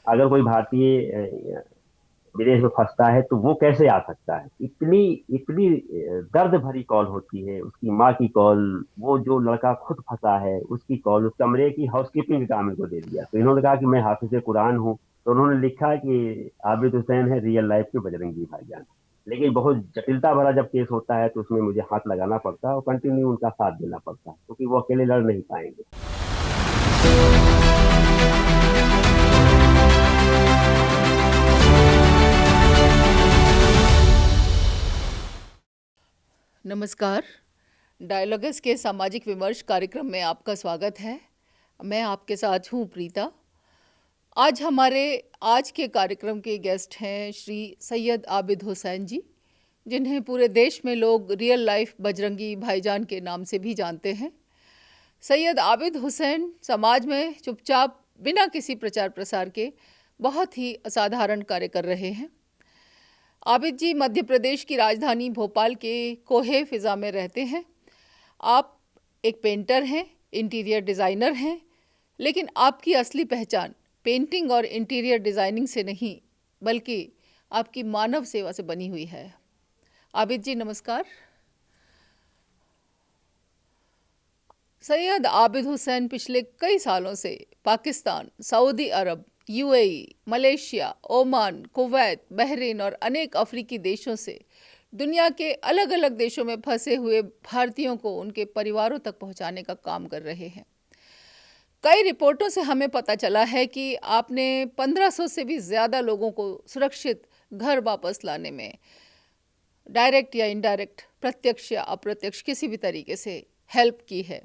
अगर कोई भारतीय विदेश में फंसता है तो वो कैसे आ सकता है। इतनी इतनी दर्द भरी कॉल होती है, उसकी माँ की कॉल, वो जो लड़का खुद फंसा है उसकी कॉल, उस कमरे की हाउसकीपिंग का काम इनको दे दिया। तो इन्होंने कहा कि मैं हाफिज कुरान हूँ, तो उन्होंने लिखा कि आबिद हुसैन है रियल लाइफ के बजरंगी भाईजान। लेकिन बहुत जटिलता भरा जब केस होता है तो उसमें मुझे हाथ लगाना पड़ता है और कंटिन्यू उनका साथ देना पड़ता है, क्योंकि वो अकेले लड़ नहीं पाएंगे। नमस्कार। डायलॉगस के सामाजिक विमर्श कार्यक्रम में आपका स्वागत है। मैं आपके साथ हूँ प्रीता। आज के कार्यक्रम के गेस्ट हैं श्री सैयद आबिद हुसैन जी, जिन्हें पूरे देश में लोग रियल लाइफ बजरंगी भाईजान के नाम से भी जानते हैं। सैयद आबिद हुसैन समाज में चुपचाप बिना किसी प्रचार प्रसार के बहुत ही असाधारण कार्य कर रहे हैं। आबिद जी मध्य प्रदेश की राजधानी भोपाल के कोहे फिज़ा में रहते हैं। आप एक पेंटर हैं, इंटीरियर डिज़ाइनर हैं, लेकिन आपकी असली पहचान पेंटिंग और इंटीरियर डिज़ाइनिंग से नहीं, बल्कि आपकी मानव सेवा से बनी हुई है। आबिद जी नमस्कार। सैयद आबिद हुसैन पिछले कई सालों से Pakistan, Saudi Arab, UAE, Malaysia, Oman, Kuwait, Bahrain और अनेक अफ्रीकी देशों से दुनिया के अलग अलग देशों में फंसे हुए भारतीयों को उनके परिवारों तक पहुंचाने का काम कर रहे हैं। कई रिपोर्टों से हमें पता चला है कि आपने 1500 से भी ज़्यादा लोगों को सुरक्षित घर वापस लाने में डायरेक्ट या इनडायरेक्ट, प्रत्यक्ष या अप्रत्यक्ष किसी भी तरीके से हेल्प की है।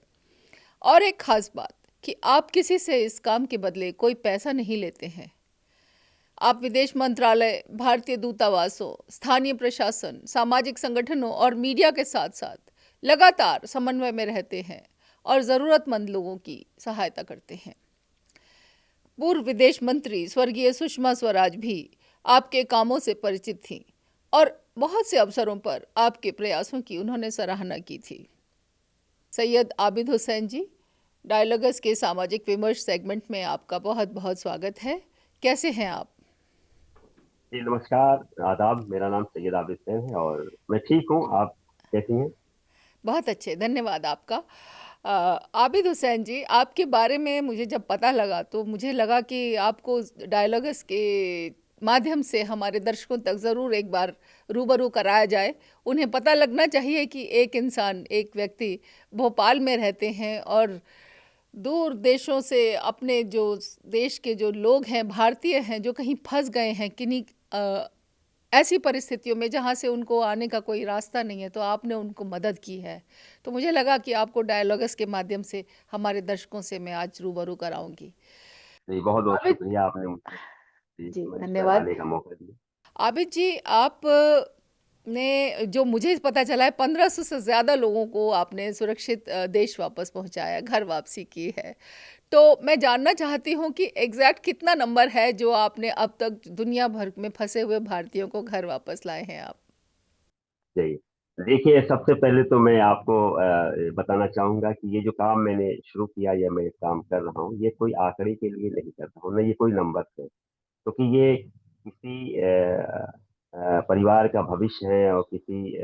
और एक खास बात कि आप किसी से इस काम के बदले कोई पैसा नहीं लेते हैं। आप विदेश मंत्रालय, भारतीय दूतावासों, स्थानीय प्रशासन, सामाजिक संगठनों और मीडिया के साथ साथ लगातार समन्वय में रहते हैं और ज़रूरतमंद लोगों की सहायता करते हैं। पूर्व विदेश मंत्री स्वर्गीय सुषमा स्वराज भी आपके कामों से परिचित थीं और बहुत से अवसरों पर आपके प्रयासों की उन्होंने सराहना की थी। सैयद आबिद हुसैन जी, डायलॉगस के सामाजिक विमर्श सेगमेंट में आपका बहुत बहुत स्वागत है। कैसे हैं आप? जी नमस्कार, आदाब। मेरा नाम सैयद आबिद हुसैन है और मैं ठीक हूँ। आप कैसी हैं? बहुत अच्छे, धन्यवाद आपका। आबिद हुसैन जी, आपके बारे में मुझे जब पता लगा तो मुझे लगा कि आपको डायलॉगस के माध्यम से हमारे दर्शकों तक ज़रूर एक बार रूबरू कराया जाए। उन्हें पता लगना चाहिए कि एक इंसान, एक व्यक्ति भोपाल में रहते हैं और दूर देशों से अपने जो देश के जो लोग हैं, भारतीय हैं, जो कहीं फंस गए हैं किन्हीं ऐसी परिस्थितियों में जहाँ से उनको आने का कोई रास्ता नहीं है, तो आपने उनको मदद की है। तो मुझे लगा कि आपको डायलॉगस के माध्यम से हमारे दर्शकों से मैं आज रूबरू कराऊंगी। जी बहुत बहुत आबिद शुक्रिया, आपने मुझे जी जी मंच पर धन्यवाद। आने का मौका दिया। आबिद जी, आप ने जो मुझे पता चला है 1500 से ज़्यादा लोगों को आपने सुरक्षित देश वापस पहुंचाया, घर वापसी की है। तो मैं जानना चाहती हूँ कि एग्जैक्ट कितना नंबर है जो आपने अब तक दुनिया भर में फंसे हुए भारतीयों को घर वापस लाए हैं आप? जी देखिए, सबसे पहले तो मैं आपको बताना चाहूंगा कि ये जो काम मैंने शुरू किया या मैं काम कर रहा हूँ, ये कोई आंकड़े के लिए नहीं कर रहा हूँ, न ये कोई नंबर है। क्योंकि ये किसी परिवार का भविष्य है और किसी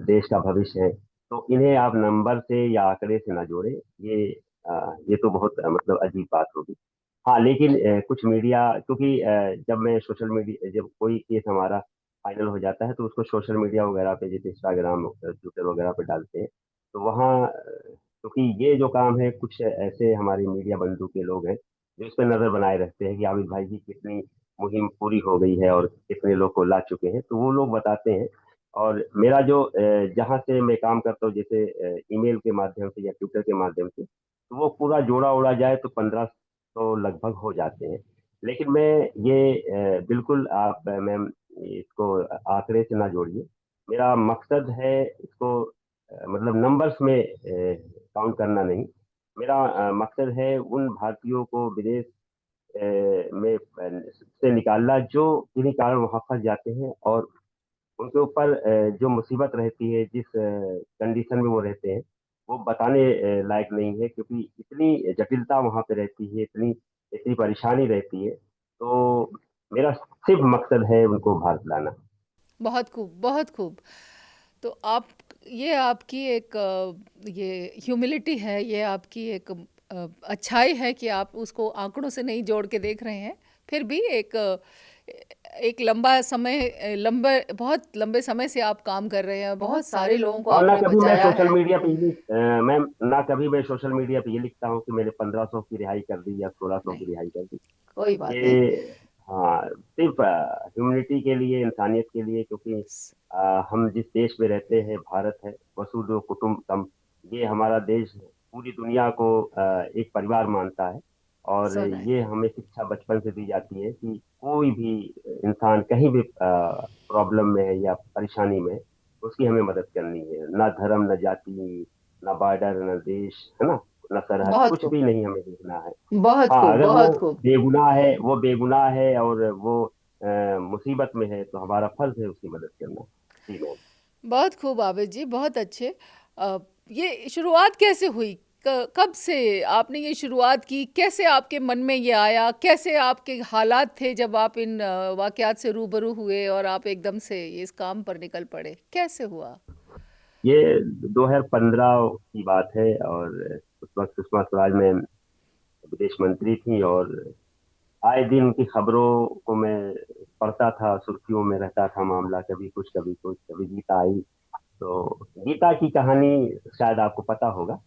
देश का भविष्य है। तो इन्हें आप नंबर से या आंकड़े से ना जोड़े। ये तो बहुत मतलब अजीब बात होगी। हाँ, लेकिन कुछ मीडिया, क्योंकि जब मैं सोशल मीडिया, जब कोई केस हमारा फाइनल हो जाता है तो उसको सोशल मीडिया वगैरह पे, जैसे इंस्टाग्राम, ट्विटर वगैरह पे डालते हैं। तो वहाँ क्योंकि ये जो काम है, कुछ ऐसे हमारे मीडिया बंधु के लोग हैं जो इस पर नजर बनाए रखते हैं कि आबिद भाई की कितनी मुहिम पूरी हो गई है और कितने लोग को ला चुके हैं, तो वो लोग बताते हैं। और मेरा जो जहाँ से मैं काम करता हूँ, जैसे ईमेल के माध्यम से या ट्विटर के माध्यम से, तो वो पूरा जोड़ा उड़ा जाए तो 1500 लगभग हो जाते हैं। लेकिन मैं ये बिल्कुल, आप मैम इसको आंकड़े से ना जोड़िए। मेरा मकसद है इसको मतलब नंबर्स में काउंट करना नहीं। मेरा मकसद है उन भारतीयों को विदेश में से निकालना जो किन्हीं कारण वहां फंस जाते हैं, और उनके ऊपर जो मुसीबत रहती है, जिस कंडीशन में वो रहते हैं, वो बताने लायक नहीं है, क्योंकि इतनी जटिलता वहां पे रहती है, इतनी इतनी परेशानी रहती है। तो मेरा सिर्फ मकसद है उनको भारत लाना। बहुत खूब, बहुत खूब। तो आप, ये आपकी एक ये ह्यूमिलिटी है, ये आपकी एक अच्छाई है कि आप उसको आंकड़ों से नहीं जोड़ के देख रहे हैं। फिर भी एक लंबा समय, लंबे, बहुत लंबे समय से आप काम कर रहे हैं, बहुत सारे लोगों को और ना आपने कभी मैं बचाया सोशल है। मीडिया पे मैं ना कभी मैं सोशल मीडिया पे ये लिखता हूँ कि मैंने 1500 की रिहाई कर दी या 1600 नहीं, की रिहाई कर दी। कोई बात नहीं। ये हाँ, सिर्फ ह्यूमनिटी के लिए, इंसानियत के लिए, क्योंकि हम जिस देश में रहते हैं, भारत है, वसुधैव कुटुंबकम, ये हमारा देश पूरी दुनिया को एक परिवार मानता है। और सुना है। ये हमें शिक्षा बचपन से दी जाती है कि कोई भी इंसान कहीं भी प्रॉब्लम में है या परेशानी में है, उसकी हमें मदद करनी है। ना धर्म, न जाति, ना बॉर्डर, न देश, है ना, न सरहद, बहुत कुछ खूब, भी नहीं हमें देखना है। बहुत हाँ, खूब, अगर वो बहुत खूब। बेगुनाह है, वो बेगुनाह है और वो मुसीबत में है, तो हमारा फर्ज है उसकी मदद करना। जी मैम। बहुत खूब आबिद जी, बहुत अच्छे। अ, ये शुरुआत कैसे हुई? कब से आपने ये शुरुआत की? कैसे आपके मन में ये आया? कैसे आपके हालात थे जब आप इन वाकयात से रूबरू हुए और आप एकदम से इस काम पर निकल पड़े? कैसे हुआ? ये 2015 की बात है, और उस वक्त सुषमा स्वराज में विदेश मंत्री थी, और आए दिन उनकी खबरों को मैं पढ़ता था, सुर्खियों में रहता था मामला, कभी कुछ कभी कुछ, कभी गीता आई। तो गीता की कहानी शायद आपको पता होगा।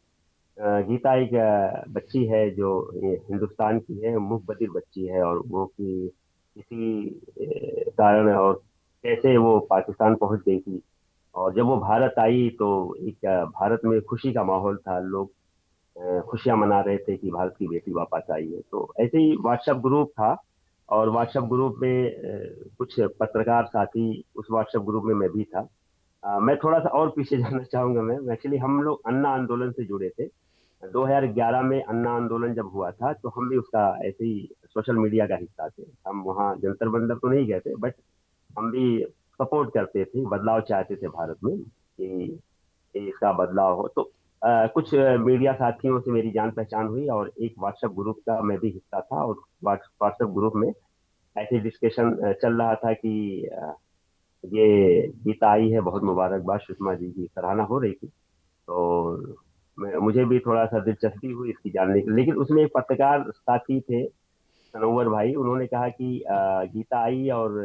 गीता एक बच्ची है जो ये हिंदुस्तान की है, मूक बधिर बच्ची है, और वो कि किसी कारण और कैसे वो पाकिस्तान पहुंच गई थी। और जब वो भारत आई तो एक भारत में खुशी का माहौल था, लोग खुशियां मना रहे थे कि भारत की बेटी वापस आई है। तो ऐसे ही व्हाट्सएप ग्रुप था, और व्हाट्सएप ग्रुप में कुछ पत्रकार साथी, उस व्हाट्सएप ग्रुप में मैं भी था। मैं थोड़ा सा और पीछे जाना चाहूंगा। मैं एक्चुअली, हम लोग अन्ना आंदोलन से जुड़े थे। 2011 में अन्ना आंदोलन जब हुआ था, तो हम भी उसका ऐसे ही सोशल मीडिया का हिस्सा थे। हम वहाँ जंतर मंतर तो नहीं गए थे, बट हम भी सपोर्ट करते थे, बदलाव चाहते थे भारत में, कि इसका बदलाव हो। तो कुछ मीडिया साथियों से मेरी जान पहचान हुई, और एक व्हाट्सएप ग्रुप का मैं भी हिस्सा था। और व्हाट्सएप ग्रुप में ऐसे डिस्कशन चल रहा था कि ये गीता आई है, बहुत मुबारकबाद, सुषमा जी की सराहना हो रही थी। तो मुझे भी थोड़ा सा दिलचस्पी हुई इसकी जानने की। लेकिन उसमें एक पत्रकार साथी थे, सनोवर भाई, उन्होंने कहा कि गीता आई और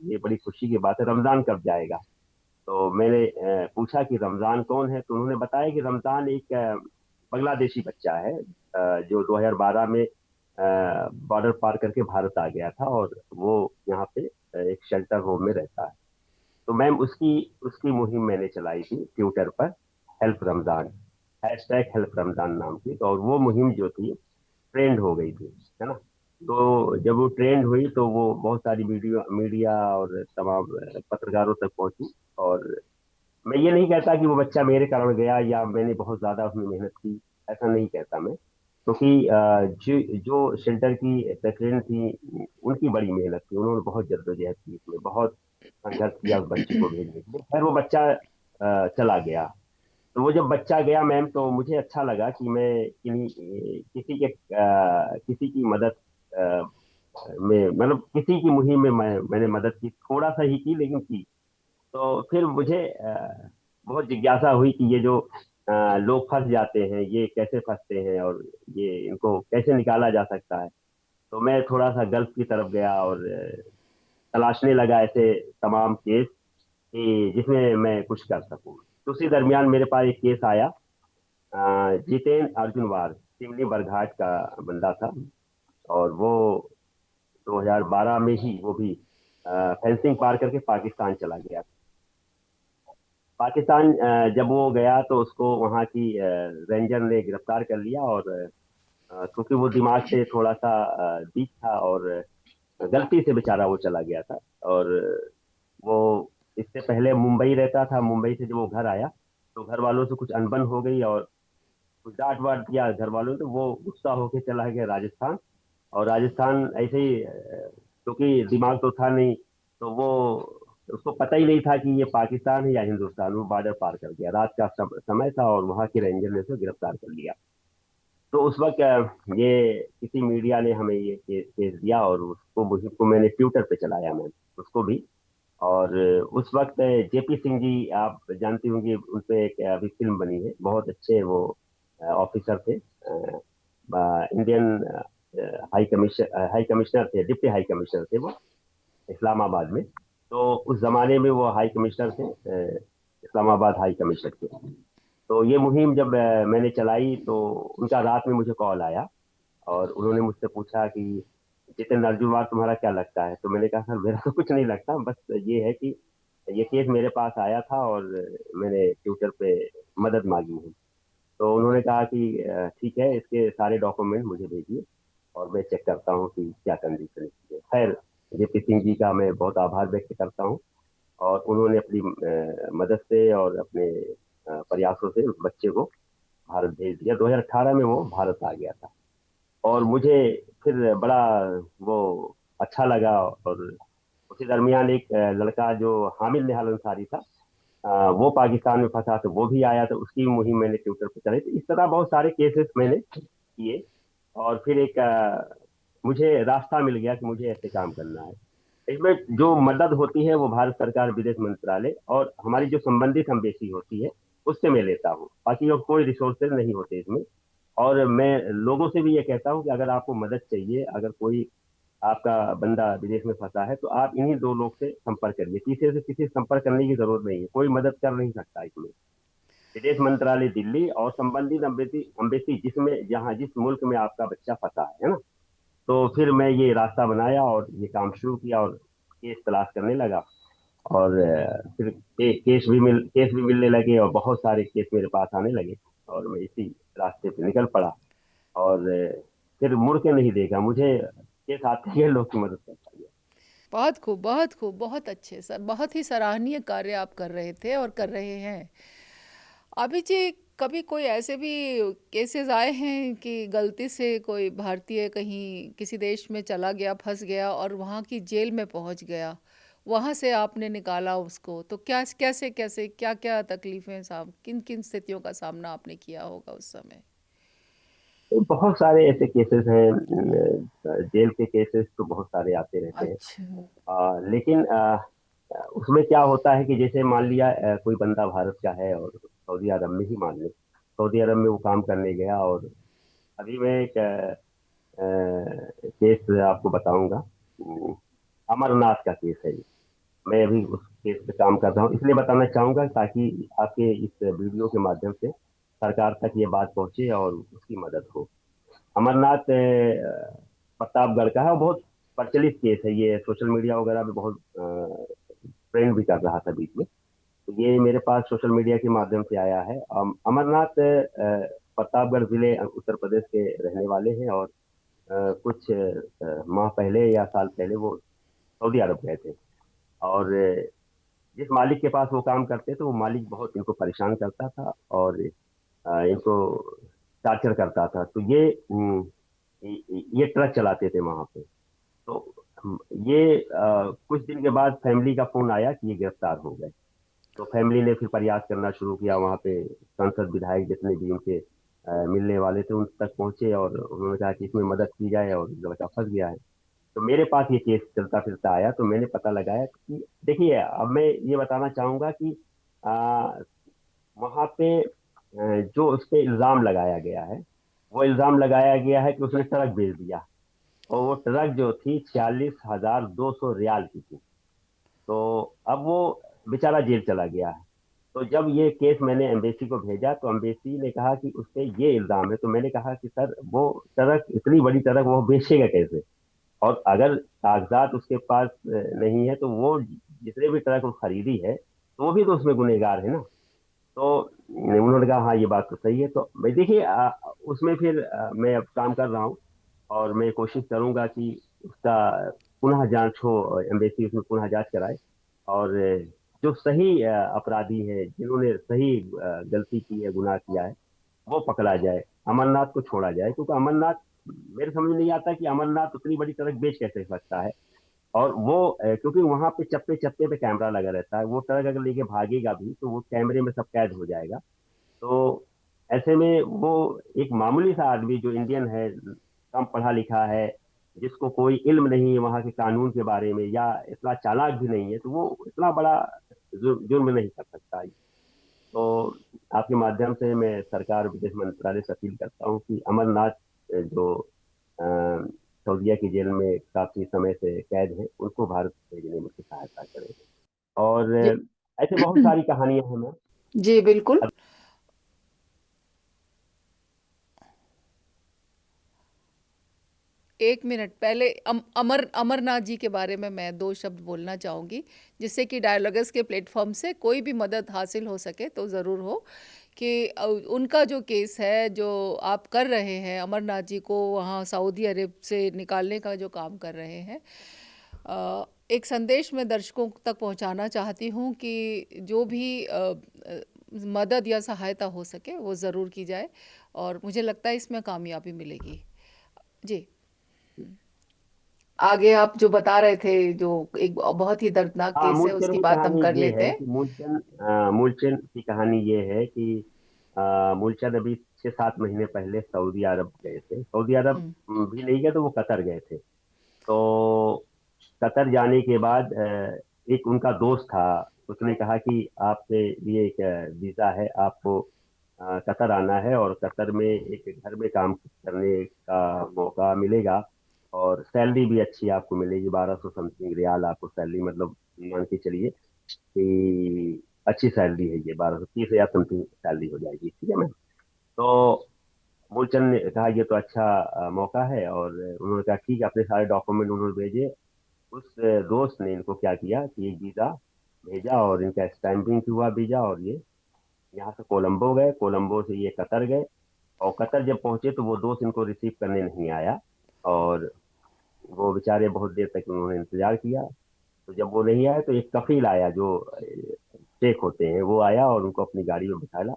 ये बड़ी खुशी की बात है, रमजान कब जाएगा? तो मैंने पूछा कि रमजान कौन है? तो उन्होंने बताया कि रमजान एक बांग्लादेशी बच्चा है, जो 2012 में बॉर्डर पार करके भारत आ गया था, और वो यहाँ पे एक शेल्टर होम में रहता है। तो मैम, उसकी उसकी मुहिम मैंने चलाई थी ट्विटर पर, help Ramzan, hashtag help Ramzan नाम की। तो और वो मुहिम जो थी, ट्रेंड हो गई थी, है ना। तो जब वो ट्रेंड हुई, तो वो बहुत सारी वीडियो मीडिया और तमाम पत्रकारों तक पहुंची। और मैं ये नहीं कहता कि वो बच्चा मेरे कारण गया या मैंने बहुत ज्यादा उसमें मेहनत की, ऐसा नहीं कहता मैं, क्योंकि जो शेल्टर की प्रेसिडेंट थी, उनकी बड़ी मेहनत थी, उन्होंने बहुत जद्दोजहद की, इसमें बहुत संघर्ष किया उस बच्चे को भेजने के लिए। खैर, वो बच्चा चला गया। तो वो जब बच्चा गया मैम, तो मुझे अच्छा लगा कि मैं किसी की मदद में, मतलब किसी की मुहिम में मैंने मदद की, थोड़ा सा ही की, लेकिन की। तो फिर मुझे बहुत जिज्ञासा हुई कि ये जो लोग फंस जाते हैं, ये कैसे फंसते हैं, और ये इनको कैसे निकाला जा सकता है। तो मैं थोड़ा सा गल्फ की तरफ गया, और तलाशने लगा ऐसे तमाम केस कि जिसमें मैं कुछ कर सकूं। तो उसी दरमियान मेरे पास एक केस आया। जितेन अर्जुनवार, सिमली बरघाट का बंदा था, और वो 2012 में ही वो भी फेंसिंग पार करके पाकिस्तान चला गया। पाकिस्तान जब वो गया, तो उसको वहाँ की रेंजर ने गिरफ्तार कर लिया। और क्योंकि वो दिमाग से थोड़ा सा वीक था, और गलती से बेचारा वो चला गया था। और वो इससे पहले मुंबई रहता था। मुंबई से जब वो घर आया, तो घर वालों से कुछ अनबन हो गई, और कुछ डांट वाट दिया घर वालों ने, तो वो गुस्सा होके चला गया राजस्थान। और राजस्थान ऐसे ही क्योंकि दिमाग तो था नहीं, तो वो, उसको पता ही नहीं था कि ये पाकिस्तान है या हिंदुस्तान। वो बॉर्डर पार कर गया, रात का समय था, और वहां के रेंजर ने उसे गिरफ्तार कर लिया। तो उस वक्त ये किसी मीडिया ने हमें ये केस दिया, और उसको मुझे को मैंने ट्विटर पे चलाया, मैं उसको भी। और उस वक्त जेपी सिंह जी, आप जानती होंगी, उन पे एक अभी फिल्म बनी है, बहुत अच्छे वो ऑफिसर थे, इंडियन हाई कमिश्नर थे, डिप्टी हाई कमिश्नर थे वो, इस्लामाबाद में। तो उस जमाने में वो हाई कमिश्नर थे, इस्लामाबाद हाई कमिश्नर के। तो ये मुहिम जब मैंने चलाई, तो उनका रात में मुझे कॉल आया, और उन्होंने मुझसे पूछा कि जितेंद्र अर्जुनवार तुम्हारा क्या लगता है। तो मैंने कहा सर मेरा तो कुछ नहीं लगता, बस ये है कि ये केस मेरे पास आया था, और मैंने ट्विटर पे मदद मांगी है। तो उन्होंने कहा कि ठीक है, इसके सारे डॉक्यूमेंट मुझे भेजिए, और मैं चेक करता हूँ कि क्या कंडीशन है। खैर, जेपी सिंह जी का मैं बहुत आभार व्यक्त करता हूँ, और उन्होंने अपनी मदद से और अपने प्रयासों से उस बच्चे को भारत भेज दिया। 2018 में वो भारत आ गया था। और मुझे फिर बड़ा वो अच्छा लगा। और उसी दरमियान एक लड़का जो हामिद निहाल अंसारी था, वो पाकिस्तान में फंसा, तो वो भी आया, तो उसकी भी मुहिम मैंने ट्विटर पर चलाई। तो इस तरह बहुत सारे केसेस मैंने किए। और फिर एक मुझे रास्ता मिल गया कि मुझे ऐसे काम करना है। इसमें जो मदद होती है वो भारत सरकार, विदेश मंत्रालय और हमारी जो संबंधित एम्बेसी होती है, उससे मैं लेता हूँ। बाकी और कोई रिसोर्सेज नहीं होते इसमें। और मैं लोगों से भी ये कहता हूँ कि अगर आपको मदद चाहिए, अगर कोई आपका बंदा विदेश में फंसा है, तो आप इन्हीं दो लोग से संपर्क करिए। तीसरे से किसी से संपर्क करने की जरूरत नहीं है, कोई मदद कर नहीं सकता इसमें। विदेश मंत्रालय दिल्ली और संबंधित अम्बेसी अम्बेसी जिसमें जहाँ जिस मुल्क में आपका बच्चा फंसा है ना। तो फिर मैं ये रास्ता बनाया और ये काम शुरू किया, और केस तलाश करने लगा। और फिर केस भी मिलने लगे, और बहुत सारे केस मेरे पास आने लगे, और मैं इसी रास्ते पे निकल पड़ा। और फिर मुड़ के नहीं देखा, मुझे केस आते ही लोग की मदद करता गया। बहुत खूब, बहुत खूब, बहुत अच्छे सर, बहुत ही सराहनीय कार्य आप कर रहे थे और कर रहे हैं। अभी जी, कभी कोई ऐसे भी केसेस आए हैं कि गलती से कोई भारतीय कहीं किसी देश में चला गया, फंस गया और वहाँ की जेल में पहुँच गया, वहाँ से आपने निकाला उसको, तो क्या कैसे कैसे क्या क्या तकलीफें साहब, किन किन स्थितियों का सामना आपने किया होगा उस समय? तो बहुत सारे ऐसे केसेस हैं, जेल के केसेस तो बहुत सारे आते रहते हैं। अच्छा। लेकिन उसमें क्या होता है कि जैसे मान लिया कोई बंदा भारत का है, और सऊदी अरब में ही मान ले, सऊदी अरब में वो काम करने गया। और अभी मैं एक केस आपको बताऊंगा। अमरनाथ का केस है ये। मैं अभी उस केस पे काम कर रहा हूँ, इसलिए बताना चाहूंगा ताकि आपके इस वीडियो के माध्यम से सरकार तक ये बात पहुंचे और उसकी मदद हो। अमरनाथ प्रतापगढ़ का है, और बहुत प्रचलित केस है ये, सोशल मीडिया वगैरह पे बहुत ट्रेंड भी कर रहा था बीच में। तो ये मेरे पास सोशल मीडिया के माध्यम से आया है। अमरनाथ प्रतापगढ़ जिले उत्तर प्रदेश के रहने वाले हैं, और कुछ माह पहले या साल पहले वो सऊदी अरब गए थे। और जिस मालिक के पास वो काम करते थे, वो मालिक बहुत इनको परेशान करता था, और इनको टार्चर करता था। तो ये ट्रक चलाते थे वहां पे। तो ये कुछ दिन के बाद फैमिली का फोन आया कि ये गिरफ्तार हो गए। तो फैमिली ने फिर प्रयास करना शुरू किया, वहां पे सांसद विधायक जितने भी उनके मिलने वाले थे उन तक पहुंचे, और उन्होंने कहा कि इसमें मदद की जाए, और लड़का फंस गया है। तो मेरे पास ये केस चलता फिरता आया, तो मैंने पता लगाया कि देखिए, अब मैं ये बताना चाहूंगा कि आ, वहां पे जो उस पे इल्जाम लगाया गया है, वो इल्जाम लगाया गया है कि उसने ट्रक बेच दिया। और वो ट्रक जो थी 46,200 रियाल की थी। तो अब वो बेचारा जेल चला गया है। तो जब ये केस मैंने एम्बेसी को भेजा, तो एम्बेसी ने कहा कि उस पे ये इल्जाम है। तो मैंने कहा कि सर, वो ट्रक, इतनी बड़ी ट्रक वो बेचेगा कैसे? और अगर कागजात उसके पास नहीं है, तो वो जितने भी ट्रक वो खरीदी है, तो वो भी तो उसमें गुनहगार है ना। तो उन्होंने कहा हाँ, ये बात तो सही है। तो भाई देखिए, उसमें फिर मैं अब काम कर रहा हूँ, और मैं कोशिश करूंगा कि उसका पुनः जांच हो, एम्बेसी उसमें पुनः जांच कराए, और जो सही अपराधी है, जिन्होंने सही गलती की है, गुनाह किया है, वो पकड़ा जाए, अमरनाथ को छोड़ा जाए। क्योंकि अमरनाथ, मेरे समझ में नहीं आता कि अमरनाथ उतनी बड़ी ट्रक बेच कैसे सकता है। और वो क्योंकि वहां पे चप्पे चप्पे पे कैमरा लगा रहता है, वो ट्रक अगर लेके भागेगा भी, तो वो कैमरे में सब कैद हो जाएगा। तो ऐसे में वो एक मामूली सा आदमी जो इंडियन है, कम पढ़ा लिखा है, जिसको कोई इल्म नहीं है वहाँ के कानून के बारे में, या इतना चालाक भी नहीं है, तो वो इतना बड़ा जुर्म नहीं कर सकता। तो आपके माध्यम से मैं सरकार विदेश मंत्रालय से अपील करता हूँ कि अमरनाथ जो अ, सऊदीया की जेल में काफी समय से कैद हैं, उनको भारत भेजने में सहायता करें। और जी। ऐसे बहुत सारी कहानियां हैं मैम। जी बिल्कुल। अब एक मिनट पहले अमरनाथ जी के बारे में मैं दो शब्द बोलना चाहूँगी, जिससे कि डायलॉगस के प्लेटफॉर्म से कोई भी मदद हासिल हो सके तो ज़रूर हो। कि उनका जो केस है जो आप कर रहे हैं, अमरनाथ जी को वहाँ सऊदी अरब से निकालने का जो काम कर रहे हैं, एक संदेश मैं दर्शकों तक पहुँचाना चाहती हूँ कि जो भी मदद या सहायता हो सके वो ज़रूर की जाए, और मुझे लगता है इसमें कामयाबी मिलेगी। जी। आगे आप जो बता रहे थे, जो एक बहुत ही दर्दनाक हाँ, केस है, मूलचंद उसकी की बात हम कहानी कर ये लेते है हैं। कि मूलचंद की कहानी ये है कि मूलचंद अभी 6-7 महीने पहले सऊदी अरब गए थे। सऊदी अरब हम्म। भी नहीं गए तो वो कतर गए थे। तो कतर जाने के बाद एक उनका दोस्त था, उसने कहा कि आपके लिए एक वीजा है, आपको कतर आना है, और कतर में एक घर में काम करने का मौका मिलेगा, और सैलरी भी अच्छी आपको मिलेगी, 1200 समथिंग रियाल आपको सैलरी, मतलब मान के चलिए कि अच्छी सैलरी है, ये 1230 हजार समथिंग सैलरी हो जाएगी, ठीक है मैम। तो मूलचंद ने कहा ये तो अच्छा मौका है, और उन्होंने कहा ठीक है, अपने सारे डॉक्यूमेंट उन्होंने भेजे। उस दोस्त ने इनको क्या किया कि एक वीजा भेजा, और इनका स्टैंपिंग हुआ वीजा, और ये यहाँ से कोलंबो गए, कोलंबो से ये कतर गए। और कतर जब पहुंचे तो वो दोस्त इनको रिसीव करने नहीं आया, और वो बेचारे बहुत देर तक उन्होंने इंतजार किया। तो जब वो नहीं आया तो एक कफील आया, जो शेख होते हैं, वो आया और उनको अपनी गाड़ी में बिठाया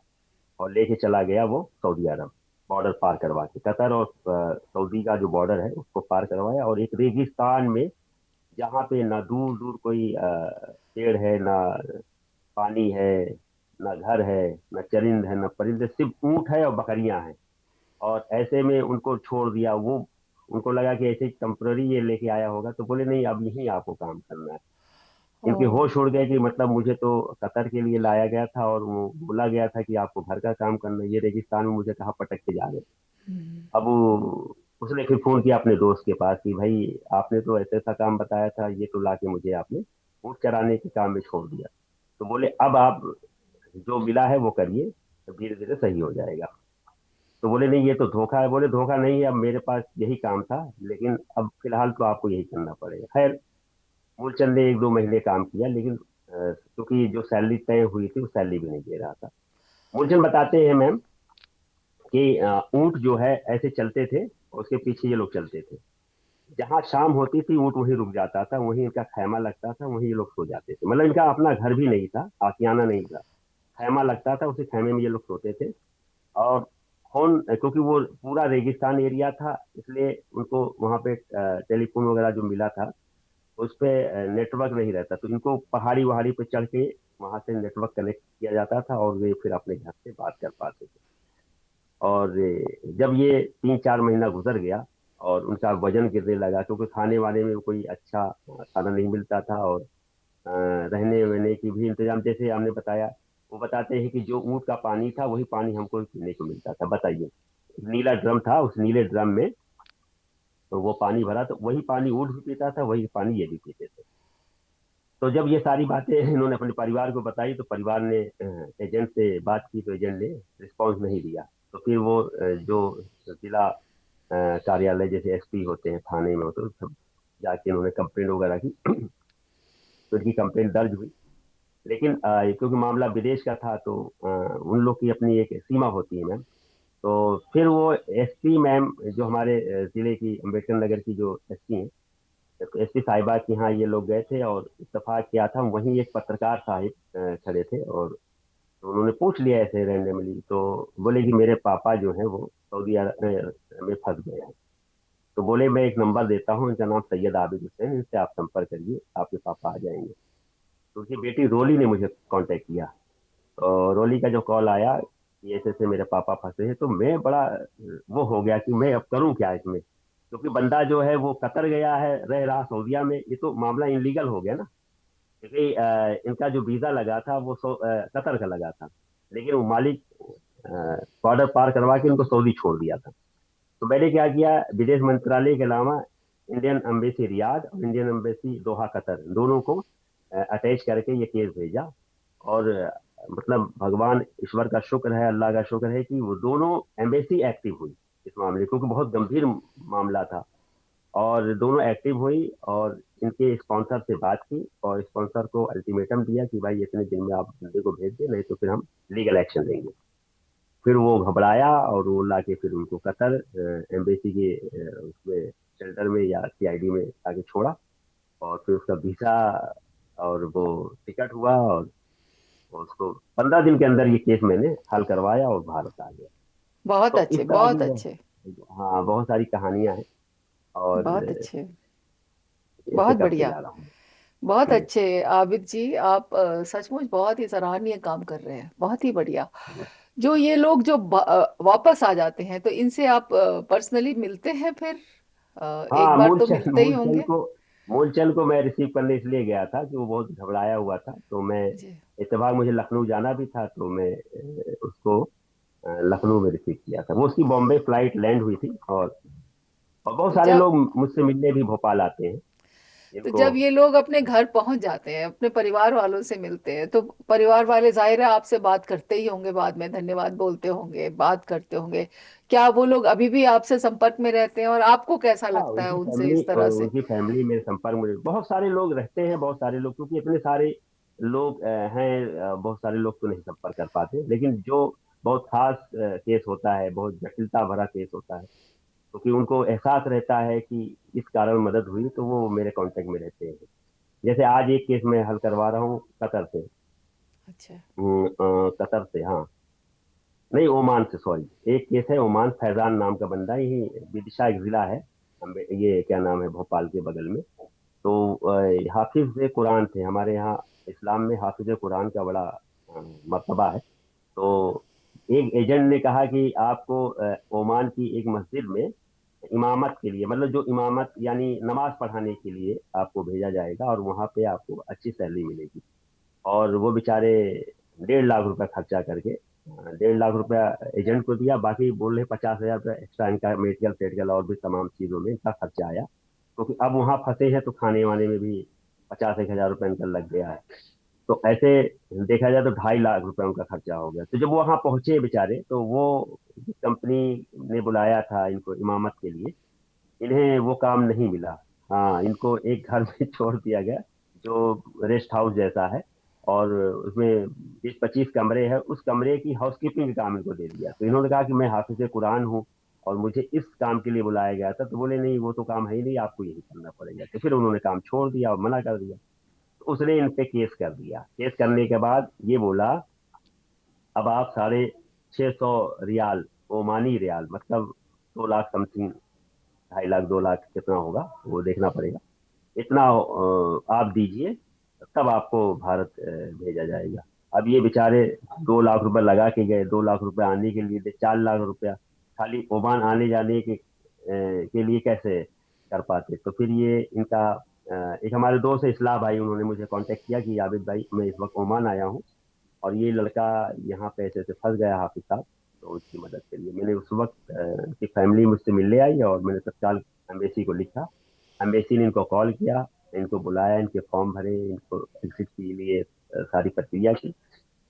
और लेके चला गया वो सऊदी अरब, बॉर्डर पार करवा के, कतर और सऊदी का जो बॉर्डर है उसको पार करवाया, और एक रेगिस्तान में, जहाँ पे ना दूर दूर कोई पेड़ है, ना पानी है, ना घर है, ना चरिंद है, ना परिंदे, सिर्फ ऊंट है और बकरियां हैं। और ऐसे में उनको छोड़ दिया। वो उनको लगा कि ऐसे टेम्पररी ये लेके आया होगा, तो बोले नहीं, अब यहीं आपको काम करना है। ओ। इनके होश उड़ गए कि मतलब मुझे तो कतर के लिए लाया गया था, और वो बोला गया था कि आपको घर का काम करना है, ये रेगिस्तान में मुझे कहाँ पटक के जा रहे हैं। हम्म। अब उसने फिर फोन किया अपने दोस्त के पास कि भाई, आपने तो ऐसा ऐसा काम बताया था, ये तो लाके मुझे आपने ऊँट चराने के काम में छोड़ दिया। तो बोले अब आप जो मिला है वो करिए, तो धीरे धीरे सही हो जाएगा। तो बोले नहीं, ये तो धोखा है। बोले धोखा नहीं है, अब मेरे पास यही काम था, लेकिन अब फिलहाल तो आपको यही करना पड़ेगा। खैर, मूलचंद ने 1-2 महीने काम किया, लेकिन क्योंकि जो सैलरी तय हुई थी वो सैलरी भी नहीं दे रहा था। मूलचंद बताते हैं मैम कि ऊंट जो है ऐसे चलते थे, और उसके पीछे ये लोग चलते थे। जहाँ शाम होती थी ऊंट वहीं रुक जाता था, वहीं इनका खैमा लगता था, वहीं ये लोग सो जाते थे। मतलब इनका अपना घर भी नहीं था, आशियाना नहीं था, खैमा लगता था, उसी खैमे में ये लोग सोते थे। और फोन, क्योंकि वो पूरा रेगिस्तान एरिया था, इसलिए उनको वहाँ पे टेलीफोन वगैरह जो मिला था उस पे नेटवर्क नहीं रहता, तो इनको पहाड़ी वहाड़ी पे चढ़ के वहां से नेटवर्क कनेक्ट किया जाता था, और वे फिर अपने घर से बात कर पाते थे। और जब ये 3-4 महीना गुजर गया और उनका वजन गिरने लगा, क्योंकि खाने वाने में कोई अच्छा खाना नहीं मिलता था, और रहने वहने की भी इंतजाम, जैसे हमने बताया, वो बताते हैं कि जो ऊँट का पानी था वही पानी हमको पीने को मिलता था। बताइए, नीला ड्रम था, उस नीले ड्रम में तो वो पानी भरा, तो वही पानी ऊँट भी पीता था, वही पानी ये भी पीते थे। तो जब ये सारी बातें इन्होंने अपने परिवार को बताई, तो परिवार ने एजेंट से बात की, तो एजेंट ने रिस्पॉन्स नहीं दिया। तो फिर वो जो जिला कार्यालय, जैसे एसपी होते हैं, थाने में होते हैं, सब जाके उन्होंने कंप्लेंट वगैरह की। तो इनकी कंप्लेंट दर्ज हुई। लेकिन क्योंकि मामला विदेश का था, तो उन लोग की अपनी एक सीमा होती है मैम। तो फिर वो एसपी मैम, जो हमारे जिले की अम्बेडकर नगर की जो एसपी हैं, तो एसपी साहिबा के यहाँ ये लोग गए थे, और इत्तेफाक किया था, वहीं एक पत्रकार साहिब खड़े थे, और तो उन्होंने पूछ लिया ऐसे रैंडमली, तो बोले कि मेरे पापा जो है वो सऊदी अरब में फंस गए हैं। तो बोले मैं एक नंबर देता हूँ, इनका नाम सैयद आबिद हुसैन, इनसे आप संपर्क करिए, आपके पापा आ जाएंगे। तो उनकी बेटी रोली ने मुझे कांटेक्ट किया, और रोली का जो कॉल आया, कि ऐसे ऐसे मेरे पापा फंसे हैं। तो मैं बड़ा वो हो गया कि मैं अब करूं क्या इसमें, क्योंकि बंदा जो है वो कतर गया है, रह रहा सऊदीया में, ये तो मामला इनलीगल हो गया ना। क्योंकि इनका जो वीजा लगा था वो कतर का लगा था, लेकिन वो मालिक बॉर्डर पार करवा के उनको सऊदी छोड़ दिया था। तो मैंने क्या किया, विदेश मंत्रालय के अलावा इंडियन एम्बेसी रियाद और इंडियन एम्बेसी दोहा कतर, दोनों को अटैच करके ये केस भेजा। और मतलब भगवान ईश्वर का शुक्र है, अल्लाह का शुक्र है कि वो दोनों एम्बेसी एक्टिव हुई इस मामले, क्योंकि बहुत गंभीर मामला था। और दोनों एक्टिव हुई और इनके स्पॉन्सर से बात की, और स्पॉन्सर को अल्टीमेटम दिया कि भाई इतने दिन में आप बंदे को भेज दें, नहीं तो फिर हम लीगल एक्शन लेंगे। फिर वो घबराया और वो ला के फिर उनको कतर एम्बेसी के उसमें शेल्टर में या सीआईडी में आके छोड़ा। और फिर उसका वीजा और वो टिकट हुआ, और उसको 15 दिन के अंदर ये केस मैंने हल करवाया और भारत आ गया। बहुत तो अच्छे, इस तरह बहुत की अच्छे, हाँ बहुत सारी कहानियां हैं। और बहुत अच्छे, ऐसे बहुत करते बढ़िया, जा रहा हूँ। बहुत जी। अच्छे आबिद जी। आप सचमुच बहुत ही सराहनीय काम कर रहे हैं, बहुत ही बढ़िया। जो ये लोग जो वापस आ जाते हैं, तो इनसे आप पर्सनली मिलते हैं फिर? एक हाँ, बार तो मिलते ही होंगे। मूलचंद को मैं रिसीव करने इसलिए गया था कि वो बहुत घबराया हुआ था। तो मैं जी। इत्तेफाक मुझे लखनऊ जाना भी था, तो मैं उसको लखनऊ में रिसीव किया था। वो उसकी बॉम्बे फ्लाइट लैंड हुई थी। और बहुत तो सारे जब लोग मुझसे मिलने भी भोपाल आते हैं तो इनको। जब ये लोग अपने घर पहुंच जाते हैं, अपने परिवार वालों से मिलते हैं, तो परिवार वाले जाहिर है आपसे बात करते ही होंगे, बाद में धन्यवाद बोलते होंगे, बात करते होंगे। क्या वो लोग अभी भी आपसे संपर्क में रहते हैं, और आपको कैसा हाँ, लगता है उनसे इस तरह से? उनकी फैमिली मेरे संपर्क में बहुत सारे लोग रहते हैं। बहुत सारे लोग, क्योंकि इतने सारे लोग हैं, बहुत सारे लोग तो नहीं संपर्क कर पाते, लेकिन जो बहुत खास केस होता है, बहुत जटिलता भरा केस होता है, क्योंकि उनको एहसास रहता है कि इस कारण मदद हुई, तो वो मेरे कांटेक्ट में रहते हैं। जैसे आज एक केस मैं हल करवा रहा हूँ कतर से। अच्छा। कतर से, हाँ, नहीं ओमान से, सॉरी। एक केस है ओमान, फैजान नाम का बंदा, ये विदिशा एक जिला है, ये क्या नाम है, भोपाल के बगल में। तो हाफिज कुरान थे हमारे यहाँ। इस्लाम में हाफिज कुरान का बड़ा मर्तबा है। तो एक एजेंट ने कहा कि आपको ओमान की एक मस्जिद में इमामत के लिए, मतलब जो इमामत यानी नमाज पढ़ाने के लिए आपको भेजा जाएगा, और वहाँ पे आपको अच्छी सैलरी मिलेगी। और वो बेचारे 1.5 लाख रुपया खर्चा करके 1.5 लाख रुपया एजेंट को दिया, बाकी बोल रहे 50,000 रुपया एक्स्ट्रा इनका मेडिकल फेडिकल और भी तमाम चीजों में इनका खर्चा आया, क्योंकि अब वहाँ फंसे हैं तो खाने वाने में भी 50 एक हजार रुपया इनका लग गया है। तो ऐसे देखा जाए तो 2.5 लाख रुपया उनका खर्चा हो गया। तो जब वो वहाँ पहुंचे बेचारे, तो वो कंपनी ने बुलाया था इनको इमामत के लिए, इन्हें वो काम नहीं मिला। हाँ, इनको एक घर में छोड़ दिया गया, जो रेस्ट हाउस जैसा है, और उसमें 20-25 कमरे हैं। उस कमरे की हाउसकीपिंग का काम इनको दे दिया। तो इन्होंने कहा कि मैं हाफिज कुरान हूँ और मुझे इस काम के लिए बुलाया गया था। तो बोले नहीं, वो तो काम है ही नहीं, आपको यही करना पड़ेगा। तो फिर उन्होंने काम छोड़ दिया और मना कर दिया। तो उसने इन पे केस कर दिया। केस करने के बाद ये बोला, अब आप 650 रियाल, ओमानी रियाल, मतलब 2 लाख समथिंग, 2.5 लाख 2 लाख कितना होगा वो देखना पड़ेगा, इतना आप दीजिए, तब आपको भारत भेजा जाएगा। अब ये बेचारे 2 लाख रुपए लगा के गए, 2 लाख रुपए आने के लिए, 4 लाख रुपया खाली ओमान आने जाने के लिए कैसे कर पाते। तो फिर ये इनका एक हमारे दोस्त है इस्लाम भाई, उन्होंने मुझे कांटेक्ट किया कि आबिद भाई, मैं इस वक्त ओमान आया हूँ और ये लड़का यहाँ पे ऐसे ऐसे फंस गया हाफिज साहब, तो उसकी मदद के लिए मैंने उस वक्त उसकी फैमिली मुझसे मिलने आई, और मैंने तत्काल एम्बेसी को लिखा। एम्बेसी ने इनको कॉल किया, इनको बुलाया, इनके फॉर्म भरे, इनको एग्जिट के लिए सारी प्रक्रिया की।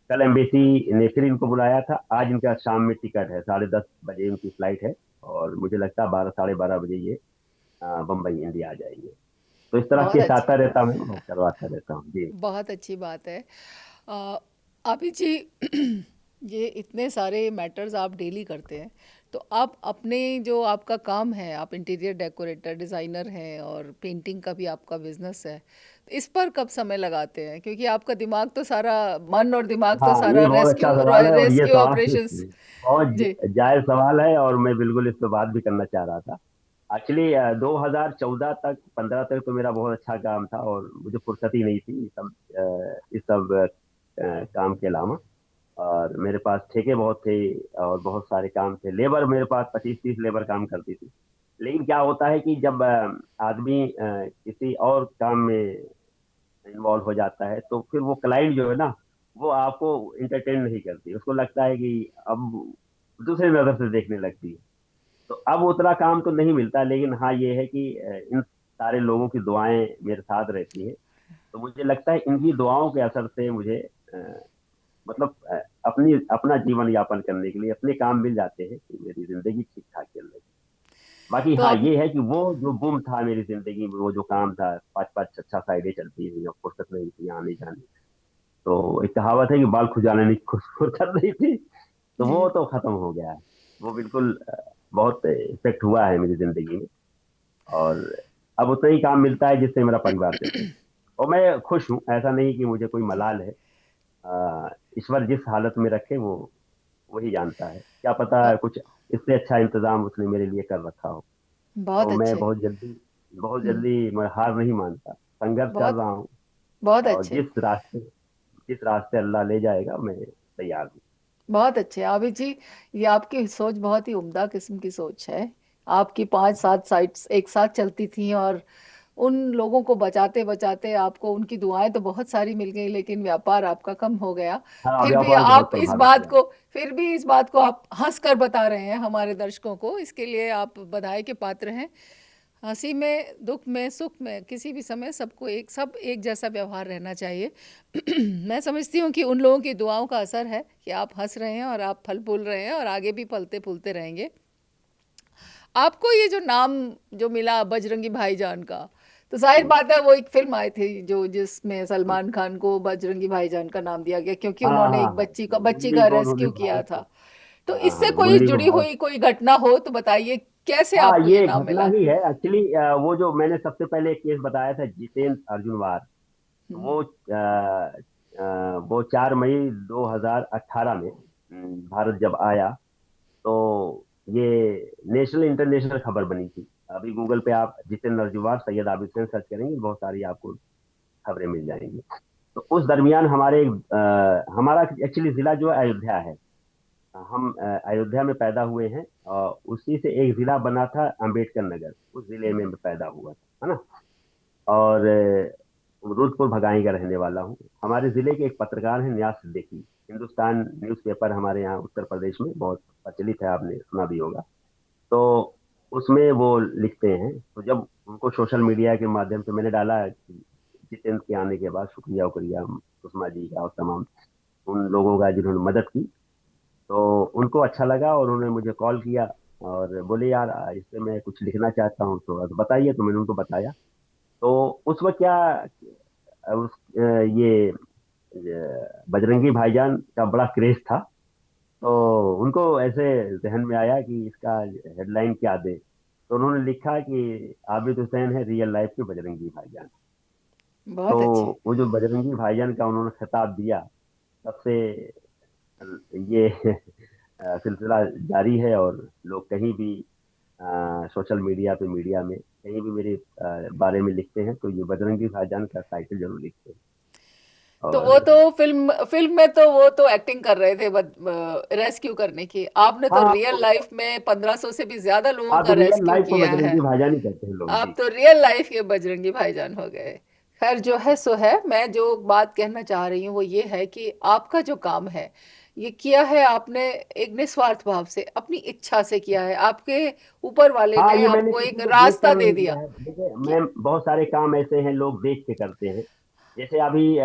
कल एम्बेसी ने फिर इनको बुलाया था। आज इनका शाम में टिकट है, 10:30 बजे उनकी फ्लाइट है, और मुझे लगता है 12 साढ़े 12 बजे ये बम्बई इंडिया आ जाएंगे। तो इस तरह बहुत के अच्छी आता रहता हूँ और करवाता रहता हूँ। जी। बहुत अच्छी बात है। अ, आबिद जी, ये इतने सारे मैटर्स आप डेली करते हैं, तो आप अपने जो आपका काम है, आप इंटीरियर डेकोरेटर डिज़ाइनर हैं और पेंटिंग का भी आपका बिजनेस है, तो इस पर कब समय लगाते हैं? क्योंकि आपका दिमाग तो सारा, मन और दिमाग तो हाँ, सारा ये बहुत अच्छा रेस्क्यू सवाल है, और ये रेस्क्यू सवाल ऑपरेशंस। बहुत जी। जायज सवाल है, और मैं बिल्कुल इस पे बात भी करना चाह रहा था। एक्चुअली 2014 तक, 15 तक तो मेरा बहुत अच्छा काम था, और मुझे फुर्सत ही नहीं थी इस सब काम के अलावा। और मेरे पास ठेके बहुत थे और बहुत सारे काम थे। लेबर मेरे पास 25-30 लेबर काम करती थी। लेकिन क्या होता है कि जब आदमी किसी और काम में इन्वॉल्व हो जाता है तो फिर वो क्लाइंट जो है ना, वो आपको इंटरटेन नहीं करती, उसको लगता है कि अब दूसरे नजर से देखने लगती है। तो अब उतना काम तो नहीं मिलता, लेकिन हाँ ये है कि इन सारे लोगों की दुआएं मेरे साथ रहती हैं। तो मुझे लगता है इनकी दुआओं के असर से मुझे मतलब अपनी अपना जीवन यापन करने के लिए अपने काम मिल जाते हैं कि मेरी जिंदगी ठीक ठाक चल रही है। बाकी तो हाँ आप ये है कि वो जो बुम था मेरी जिंदगी में, वो जो काम था, पाँच पाँच छह छह साइडें चलती थी और फुर्सत नहीं थी आने जाने। तो एक कहावत है कि बाल खुजाने की फुर्सत नहीं थी, तो जी, वो तो खत्म हो गया है। वो बिल्कुल बहुत इफेक्ट हुआ है मेरी जिंदगी में। और अब उतना ही काम मिलता है जिससे मेरा परिवार चले। और मैं खुश हूँ, ऐसा नहीं कि मुझे कोई मलाल है। ईश्वर जिस हालत में रखे वो वही जानता है, क्या पता ब- कुछ इससे अच्छा इंतजाम उसने मेरे लिए कर रखा हो। बहुत तो मैं अच्छे। बहुत हम्म, जल्दी मैं हार नहीं मानता, संघर्ष कर बहुत रहा हूँ। बहुत और अच्छे। जिस रास्ते अल्लाह ले जाएगा मैं तैयार हूँ। बहुत अच्छे आबिद जी, ये आपकी सोच बहुत ही उम्दा किस्म की सोच है। आपकी 5-7 साइट्स एक साथ चलती थी, और उन लोगों को बचाते बचाते आपको उनकी दुआएं तो बहुत सारी मिल गई, लेकिन व्यापार आपका कम हो गया। हाँ, फिर भी व्यापार बहुत आप इस प्रभावित बात हुआ। को फिर भी इस बात को आप हंस कर बता रहे हैं हमारे दर्शकों को, इसके लिए आप बधाई के पात्र हैं। हंसी में, दुख में, सुख में, किसी भी समय सब एक जैसा व्यवहार रहना चाहिए। मैं समझती हूँ कि उन लोगों की दुआओं का असर है कि आप हंस रहे हैं और आप फल फूल रहे हैं और आगे भी फलते फूलते रहेंगे। आपको ये जो नाम जो मिला बजरंगी भाईजान का, तो जाहिर हम्म। बात है वो एक फिल्म आई थी जो जिसमें सलमान खान को बजरंगी भाईजान का नाम दिया गया, क्योंकि हाँ उन्होंने हाँ एक हाँ, बच्ची मुन्नी का को उन्होंने रेस्क्यू किया भारत को। था। तो हाँ इससे हाँ, कोई मुन्नी को जुड़ी भारत। हुई कोई घटना हो तो बताइए, कैसे हाँ, आपको ये ये नाम घटना मिला? ही है एक्चुअली। वो जो मैंने सबसे पहले एक केस बताया था, जितेंद्र अर्जुनवार, हम्म, वो वो 4 मई 2018 में भारत जब आया, तो ये नेशनल इंटरनेशनल खबर बनी थी। अभी गूगल पे आप जितेंद्र अर्जुनवार सैयद आबिद हुसैन सर्च करेंगे, बहुत सारी आपको खबरें मिल जाएंगी। तो उस दरमियान हमारा एक्चुअली जिला जो है अयोध्या है। हम अयोध्या में पैदा हुए हैं और उसी से एक जिला बना था अंबेडकर नगर, उस जिले में मैं पैदा हुआ था, है ना। और रुद्रपुर भगाई का रहने वाला हूँ। हमारे जिले के एक पत्रकार हैं नियाज सिद्दीकी, हिंदुस्तान न्यूज़पेपर हमारे यहाँ उत्तर प्रदेश में बहुत प्रचलित है, आपने सुना भी होगा। तो उसमें वो लिखते हैं, तो जब उनको सोशल मीडिया के माध्यम से मैंने डाला कि जितेंद्र के आने के बाद शुक्रिया उक्रिया सुषमा जी का और तमाम उन लोगों का जिन्होंने मदद की, तो उनको अच्छा लगा और उन्होंने मुझे कॉल किया और बोले यार इस पे मैं कुछ लिखना चाहता हूँ, तो बताइए। तो मैंने उनको बताया। तो उस वक्त क्या ये बजरंगी भाईजान का बड़ा क्रेज था। तो उनको ऐसे जहन में आया कि इसका हेडलाइन क्या दे, तो उन्होंने लिखा कि आबिद हुसैन है रियल लाइफ के बजरंगी भाईजान। तो बहुत अच्छे। वो जो बजरंगी भाईजान का उन्होंने खिताब दिया, तब से ये सिलसिला जारी है। और लोग कहीं भी सोशल मीडिया पे, मीडिया में कहीं भी मेरे बारे में लिखते हैं तो ये बजरंगी भाईजान का टाइटल जरूर लिखते हैं। तो वो और तो फिल्म फिल्म में तो वो तो एक्टिंग कर रहे थे रेस्क्यू करने की, आपने तो हाँ, रियल लाइफ में 1500 से भी ज्यादा लोगों आप का रियल रेस्क्यू लाइफ को किया है। बजरंगी भाईजान ही कहते हैं लोग आप जी। तो रियल लाइफ के बजरंगी भाईजान हो गए। खैर, जो है सो है। मैं जो बात कहना चाह रही हूँ वो ये है कि आपका जो काम है, ये किया है आपने एक निस्वार्थ भाव से, अपनी इच्छा से किया है। आपके ऊपर वाले हाँ, ने ये मैंने आपको एक किसी को देख कर रास्ता दे नहीं दिया किया है। देखिए, कि मैं बहुत सारे काम ऐसे हैं लोग देख के करते हैं। जैसे अभी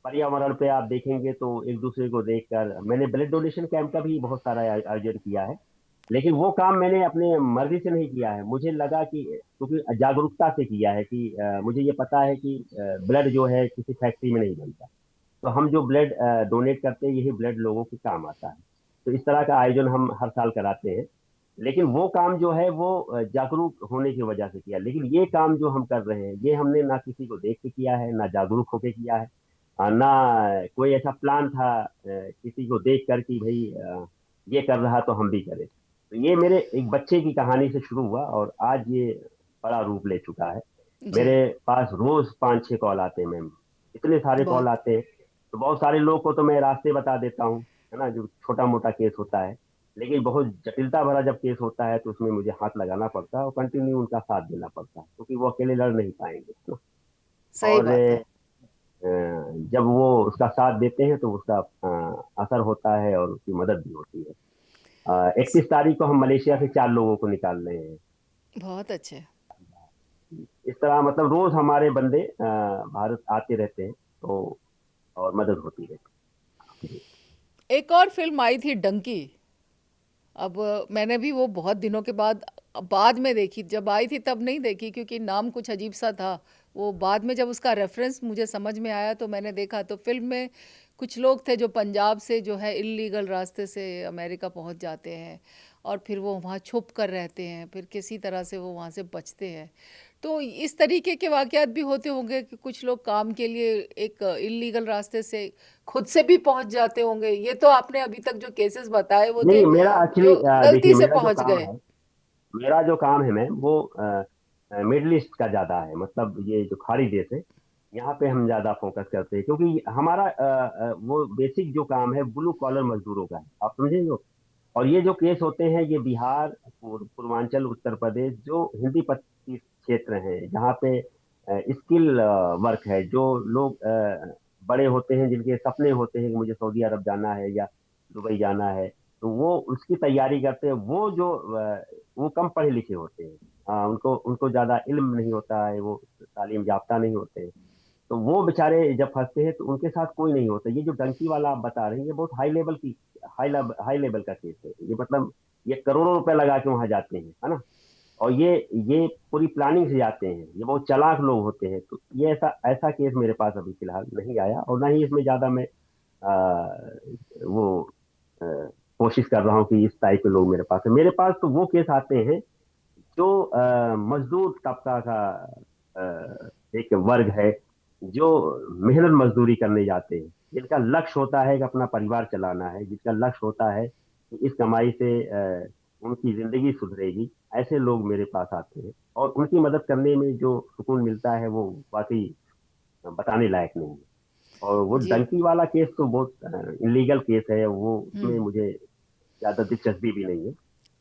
पर्यावरण पे आप देखेंगे तो एक दूसरे को देखकर मैंने ब्लड डोनेशन कैंप का भी बहुत सारा आयोजन किया है। लेकिन वो काम मैंने अपने मर्जी से नहीं किया है, मुझे लगा कि क्योंकि जागरूकता से किया है कि मुझे ये पता है कि ब्लड जो है किसी फैक्ट्री में नहीं बनता। तो हम जो ब्लड डोनेट करते हैं यही ब्लड लोगों के काम आता है। तो इस तरह का आयोजन हम हर साल कराते हैं। लेकिन वो काम जो है वो जागरूक होने की वजह से किया। लेकिन ये काम जो हम कर रहे हैं ये हमने ना किसी को देख के किया है, ना जागरूक होके किया है, ना कोई ऐसा प्लान था किसी को देख कर कि भाई ये कर रहा तो हम भी करें। तो ये मेरे एक बच्चे की कहानी से शुरू हुआ और आज ये बड़ा रूप ले चुका है। जी, मेरे पास रोज 5-6 कॉल आते हैं मैम, इतने सारे कॉल बहुत आते हैं। तो बहुत सारे लोग को तो मैं रास्ते बता देता हूँ, है ना, जो छोटा मोटा केस होता है। लेकिन बहुत जटिलता भरा जब केस होता है तो उसमें मुझे हाथ लगाना पड़ता है और कंटिन्यू उनका साथ देना पड़ता है, क्योंकि वो अकेले लड़ नहीं पाएंगे ना। सही और बात है। जब वो उसका साथ देते हैं तो उसका असर होता है और उसकी मदद भी होती है। 31 तारीख को हम मलेशिया से 4 लोगों को निकाल रहे हैं। बहुत अच्छे। इस तरह मतलब रोज हमारे बंदे भारत आते रहते हैं, तो और मदद होती रहती है। एक और फिल्म आई थी डंकी। अब मैंने भी वो बहुत दिनों के बाद में देखी। जब आई थी तब नहीं देखी क्योंकि नाम कुछ अजीब सा था। वो बाद में जब उसका रेफरेंस मुझे समझ में आया तो मैंने देखा। तो फिल्म में कुछ लोग थे जो पंजाब से जो है इल्लीगल रास्ते से अमेरिका पहुंच जाते हैं और फिर वो वहाँ छुप कर रहते हैं, फिर किसी तरह से वो वहाँ से बचते हैं। तो इस तरीके के वाकयात भी होते होंगे कि कुछ लोग काम के लिए एक इल्लीगल रास्ते से खुद से भी पहुंच जाते होंगे। ये तो आपने अभी तक जो केसेस बताए वो थे नहीं, मेरा एक्चुअली जो गलती देखिए, से पहुंच गए। मेरा जो काम है मैम, वो मिडल ईस्ट का ज्यादा है, मतलब ये जो खाड़ी देश है, यहाँ पे हम ज्यादा फोकस करते हैं, क्योंकि हमारा वो बेसिक जो काम है ब्लू कॉलर मजदूरों का है, आप समझे जो। और ये जो केस होते हैं ये बिहार, पूर्वांचल, उत्तर प्रदेश, जो हिंदी पट्टी क्षेत्र हैं, जहाँ पे स्किल वर्क है, जो लोग बड़े होते हैं, जिनके सपने होते हैं कि मुझे सऊदी अरब जाना है या दुबई जाना है, तो वो उसकी तैयारी करते हैं। वो कम पढ़े लिखे होते हैं, उनको उनको ज्यादा इल्म नहीं होता है, वो तालीम याफ्ता नहीं होते हैं। तो वो बेचारे जब फंसते हैं तो उनके साथ कोई नहीं होता। ये जो डंकी वाला आप बता रहे हैं, ये बहुत हाई लेवल का केस है। ये मतलब ये करोड़ों रुपए लगा के वहां जाते हैं, है ना। और ये पूरी प्लानिंग से जाते हैं, ये बहुत चालाक लोग होते हैं। तो ये ऐसा ऐसा केस मेरे पास अभी फिलहाल नहीं आया, और ना ही इसमें ज्यादा मैं आ, वो आ, कोशिश कर रहा हूँ कि इस टाइप के लोग मेरे पास है। मेरे पास तो वो केस आते हैं जो मजदूर तबका का एक वर्ग है, जो मेहनत मजदूरी करने जाते हैं, जिनका लक्ष्य होता है कि अपना परिवार चलाना है, जिसका लक्ष्य होता है कि इस कमाई से उनकी जिंदगी सुधरेगी। ऐसे लोग मेरे पास आते हैं, और उनकी मदद करने में जो सुकून मिलता है वो वाकई बताने लायक नहीं है। और वो जी। डंकी वाला केस तो बहुत इलीगल केस है, वो उसमें हम्म। मुझे ज्यादा दिलचस्पी भी नहीं है,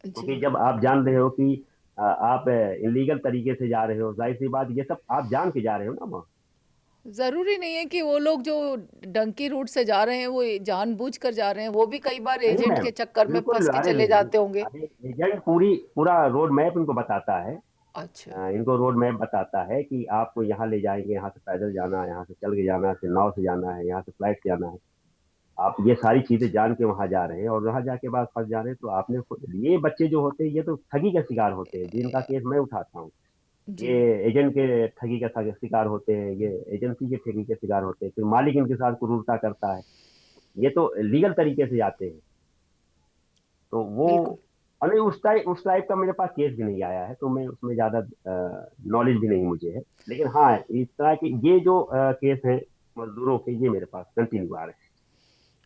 क्योंकि जी। जब आप जान रहे हो कि आप इलीगल तरीके से जा रहे हो, जाहिर सी बात, ये सब आप जान के जा रहे हो ना वहाँ। जरूरी नहीं है कि वो लोग जो डंकी रूट से जा रहे हैं वो जानबूझ कर जा रहे हैं। वो भी कई बार नहीं एजेंट मैम, के चक्कर में बिल्कुल, फंस के अरे चले नहीं, जाते होंगे। अरे एजेंट पूरा रोड मैप इनको बताता है। अच्छा। इनको रोड मैप बताता है कि आपको यहाँ ले जाएंगे, यहाँ से पैदल जाना है, यहाँ से चल के जाना है, फिर नाव से जाना है, यहाँ से फ्लाइट से जाना है। आप ये सारी चीजें जान के वहां जा रहे हैं, और वहां जाके बाद फंस जा रहे हैं, तो ये बच्चे जो होते हैं ये तो ठगी का शिकार होते हैं, जिनका केस मैं उठाता हूँ। जी। ये एजेंट के ठगी का शिकार होते हैं, ये एजेंसी के ठगी के शिकार होते हैं, फिर मालिक इनके साथ क्रूरता करता है। ये तो लीगल तरीके से जाते हैं। तो वो, बिल्कुल। अरे उस टाइप का मेरे पास केस भी नहीं आया है, तो मैं उसमें ज्यादा नॉलेज भी नहीं मुझे है। लेकिन हाँ, इस तरह के ये जो केस हैं मजदूरों के, ये मेरे पास कंटिन्यू आ रहे हैं।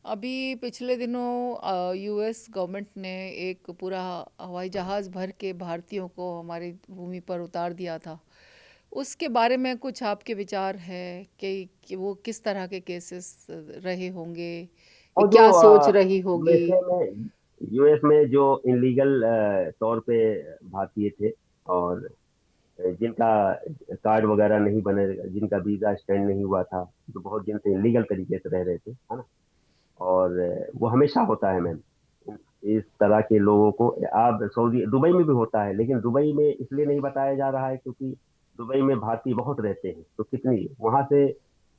अभी पिछले दिनों यूएस गवर्नमेंट ने एक पूरा हवाई जहाज़ भर के भारतीयों को हमारी भूमि पर उतार दिया था। उसके बारे में कुछ आपके विचार है कि वो किस तरह के केसेस रहे होंगे, ये और जो क्या सोच रही होगी? यूएस में जो इनलीगल तौर पे भारतीय थे, और जिनका कार्ड वगैरह नहीं बने, जिनका वीजा स्टैंड नहीं हुआ था, जो बहुत दिन से इलीगल तरीके से रह रहे थे, है ना। और वो हमेशा होता है मैम, इस तरह के लोगों को। आप सऊदी दुबई में भी होता है, लेकिन दुबई में इसलिए नहीं बताया जा रहा है क्योंकि दुबई में भारतीय बहुत रहते हैं, तो कितनी वहां से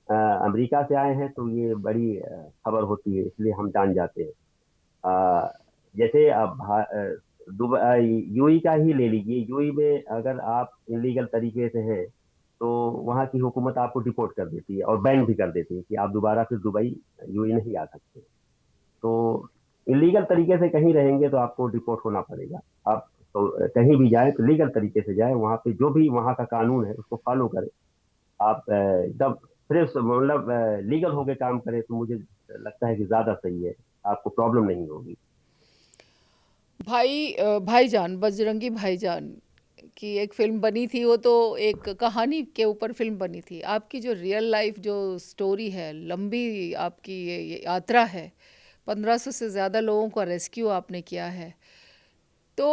अमेरिका से आए हैं, तो ये बड़ी खबर होती है, इसलिए हम जान जाते हैं। अ, जैसे अब दुबई, यूई का ही ले लीजिए। यूई में अगर आप इलीगल तरीके से हैं, तो वहाँ की हुकूमत आपको डिपोर्ट कर देती है और बैन भी कर देती है कि आप दोबारा फिर दुबई, यूई नहीं आ सकते। तो इलीगल तरीके से कहीं रहेंगे तो आपको डिपोर्ट होना पड़ेगा। आप तो कहीं भी जाए तो लीगल तरीके से जाए, वहाँ पे जो भी वहाँ का कानून है उसको फॉलो करें। आप एकदम फ्रेश, मतलब लीगल होके काम करें, तो मुझे लगता है कि ज्यादा सही है, आपको प्रॉब्लम नहीं होगी। भाईजान, बजरंगी भाईजान, कि एक फिल्म बनी थी, वो तो एक कहानी के ऊपर फिल्म बनी थी। आपकी जो रियल लाइफ जो स्टोरी है, लंबी आपकी ये यात्रा है, 1500 से ज़्यादा लोगों का रेस्क्यू आपने किया है। तो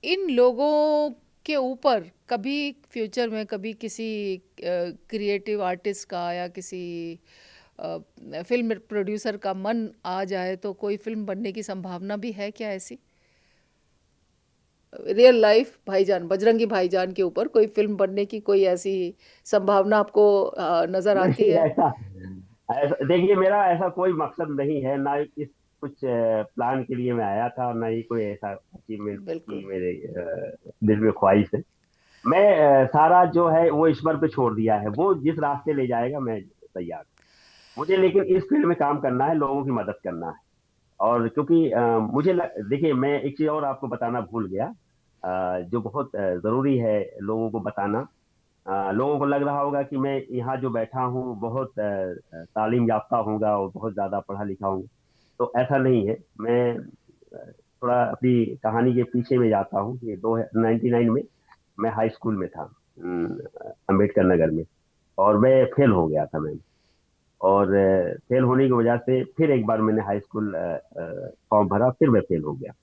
इन लोगों के ऊपर कभी फ्यूचर में कभी किसी क्रिएटिव आर्टिस्ट का या किसी फिल्म प्रोड्यूसर का मन आ जाए तो कोई फिल्म बनने की संभावना भी है क्या ऐसी? रियल लाइफ भाईजान, बजरंगी भाईजान के ऊपर कोई फिल्म बनने की कोई ऐसी संभावना आपको नजर आती नहीं, है? ऐसा ऐसा देखिए, मेरा ऐसा कोई मकसद नहीं है, ना ही इस कुछ प्लान के लिए मैं आया था, और ना ही कोई ऐसा अचीवमेंट की बिल्कुल। मेरे दिल में ख्वाहिश है। मैं सारा जो है वो ईश्वर पे छोड़ दिया है, वो जिस रास्ते ले जाएगा मैं तैयार। मुझे लेकिन इस फील्ड में काम करना है, लोगों की मदद करना है। और क्योंकि देखिए, मैं एक चीज और आपको बताना भूल गया, जो बहुत जरूरी है लोगों को बताना। लोगों को लग रहा होगा कि मैं यहाँ जो बैठा हूँ बहुत तालीम याफ्ता होऊंगा और बहुत ज्यादा पढ़ा लिखा हूँ। तो ऐसा नहीं है। मैं थोड़ा अपनी कहानी के पीछे में जाता हूँ कि दो 99 में मैं हाई स्कूल में था, अम्बेडकर नगर में। और मैं फेल हो गया था मैं। और फेल होने की वजह से फिर एक बार मैंने हाई स्कूल फॉर्म भरा, फिर मैं फेल हो गया।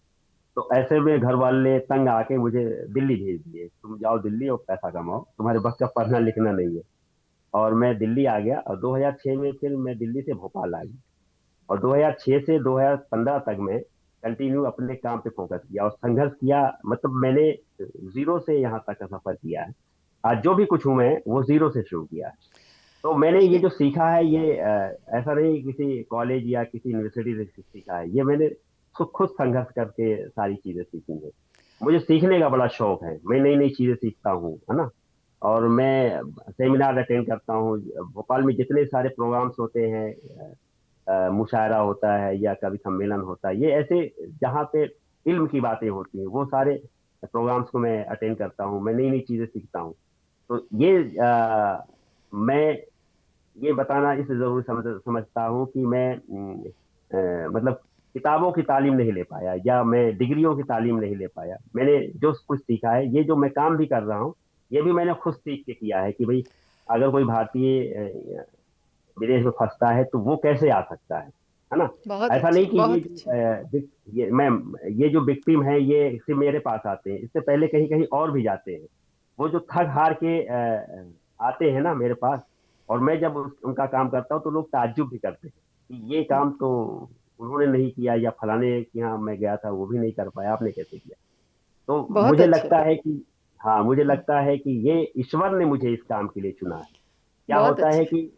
तो ऐसे में घर वाले तंग आके मुझे दिल्ली भेज दिए, तुम जाओ दिल्ली और पैसा कमाओ, तुम्हारे बस का पढ़ना लिखना नहीं है। और मैं दिल्ली आ गया, और 2006 में फिर मैं दिल्ली से भोपाल आ गया। और 2006 से 2015 तक मैं कंटिन्यू अपने काम पे फोकस किया और संघर्ष किया। मतलब मैंने जीरो से यहाँ तक का सफर किया है। आज जो भी कुछ हूं मैं, वो जीरो से शुरू किया है। तो मैंने ये ये जो सीखा है, ये ऐसा नहीं किसी कॉलेज या किसी यूनिवर्सिटी से सीखा है, ये मैंने खुद खुद संघर्ष करके सारी चीजें सीखी हैं। मुझे सीखने का बड़ा शौक है, मैं नई नई चीजें सीखता हूँ, है ना। और मैं सेमिनार अटेंड करता हूँ। भोपाल में जितने सारे प्रोग्राम्स होते हैं, मुशायरा होता है या कभी सम्मेलन होता है, ये ऐसे जहाँ पे इल्म की बातें होती हैं, वो सारे प्रोग्राम्स को मैं अटेंड करता हूँ, मैं नई नई चीजें सीखता हूँ। तो ये मैं ये बताना इसलिए जरूरी समझता हूँ कि मैं मतलब किताबों की तालीम नहीं ले पाया, या मैं डिग्रियों की तालीम नहीं ले पाया। मैंने जो कुछ सीखा है, ये जो मैं काम भी कर रहा हूँ, ये भी मैंने खुद सीख के किया है कि भाई, अगर कोई भारतीय विदेश में फंसता है तो वो कैसे आ सकता है ना। बहुत ऐसा अच्छी, नहीं कि ये बहुत जो अच्छी। ये जो विक्टिम है ये सिर्फ मेरे पास आते हैं, इससे पहले कहीं कहीं और भी जाते हैं। वो जो थक हार के आते हैं ना मेरे पास, और मैं जब उनका काम करता हूँ तो लोग ताज्जुब भी करते हैं कि ये काम तो उन्होंने नहीं किया, या फलाने के यहाँ मैं गया था वो भी नहीं कर पाया, आपने कैसे किया। तो बहुत मुझे अच्छे। लगता है कि, हाँ, मुझे लगता है कि ये ईश्वर ने मुझे इस काम के लिए चुना है। क्या बहुत होता है अच्छे। कि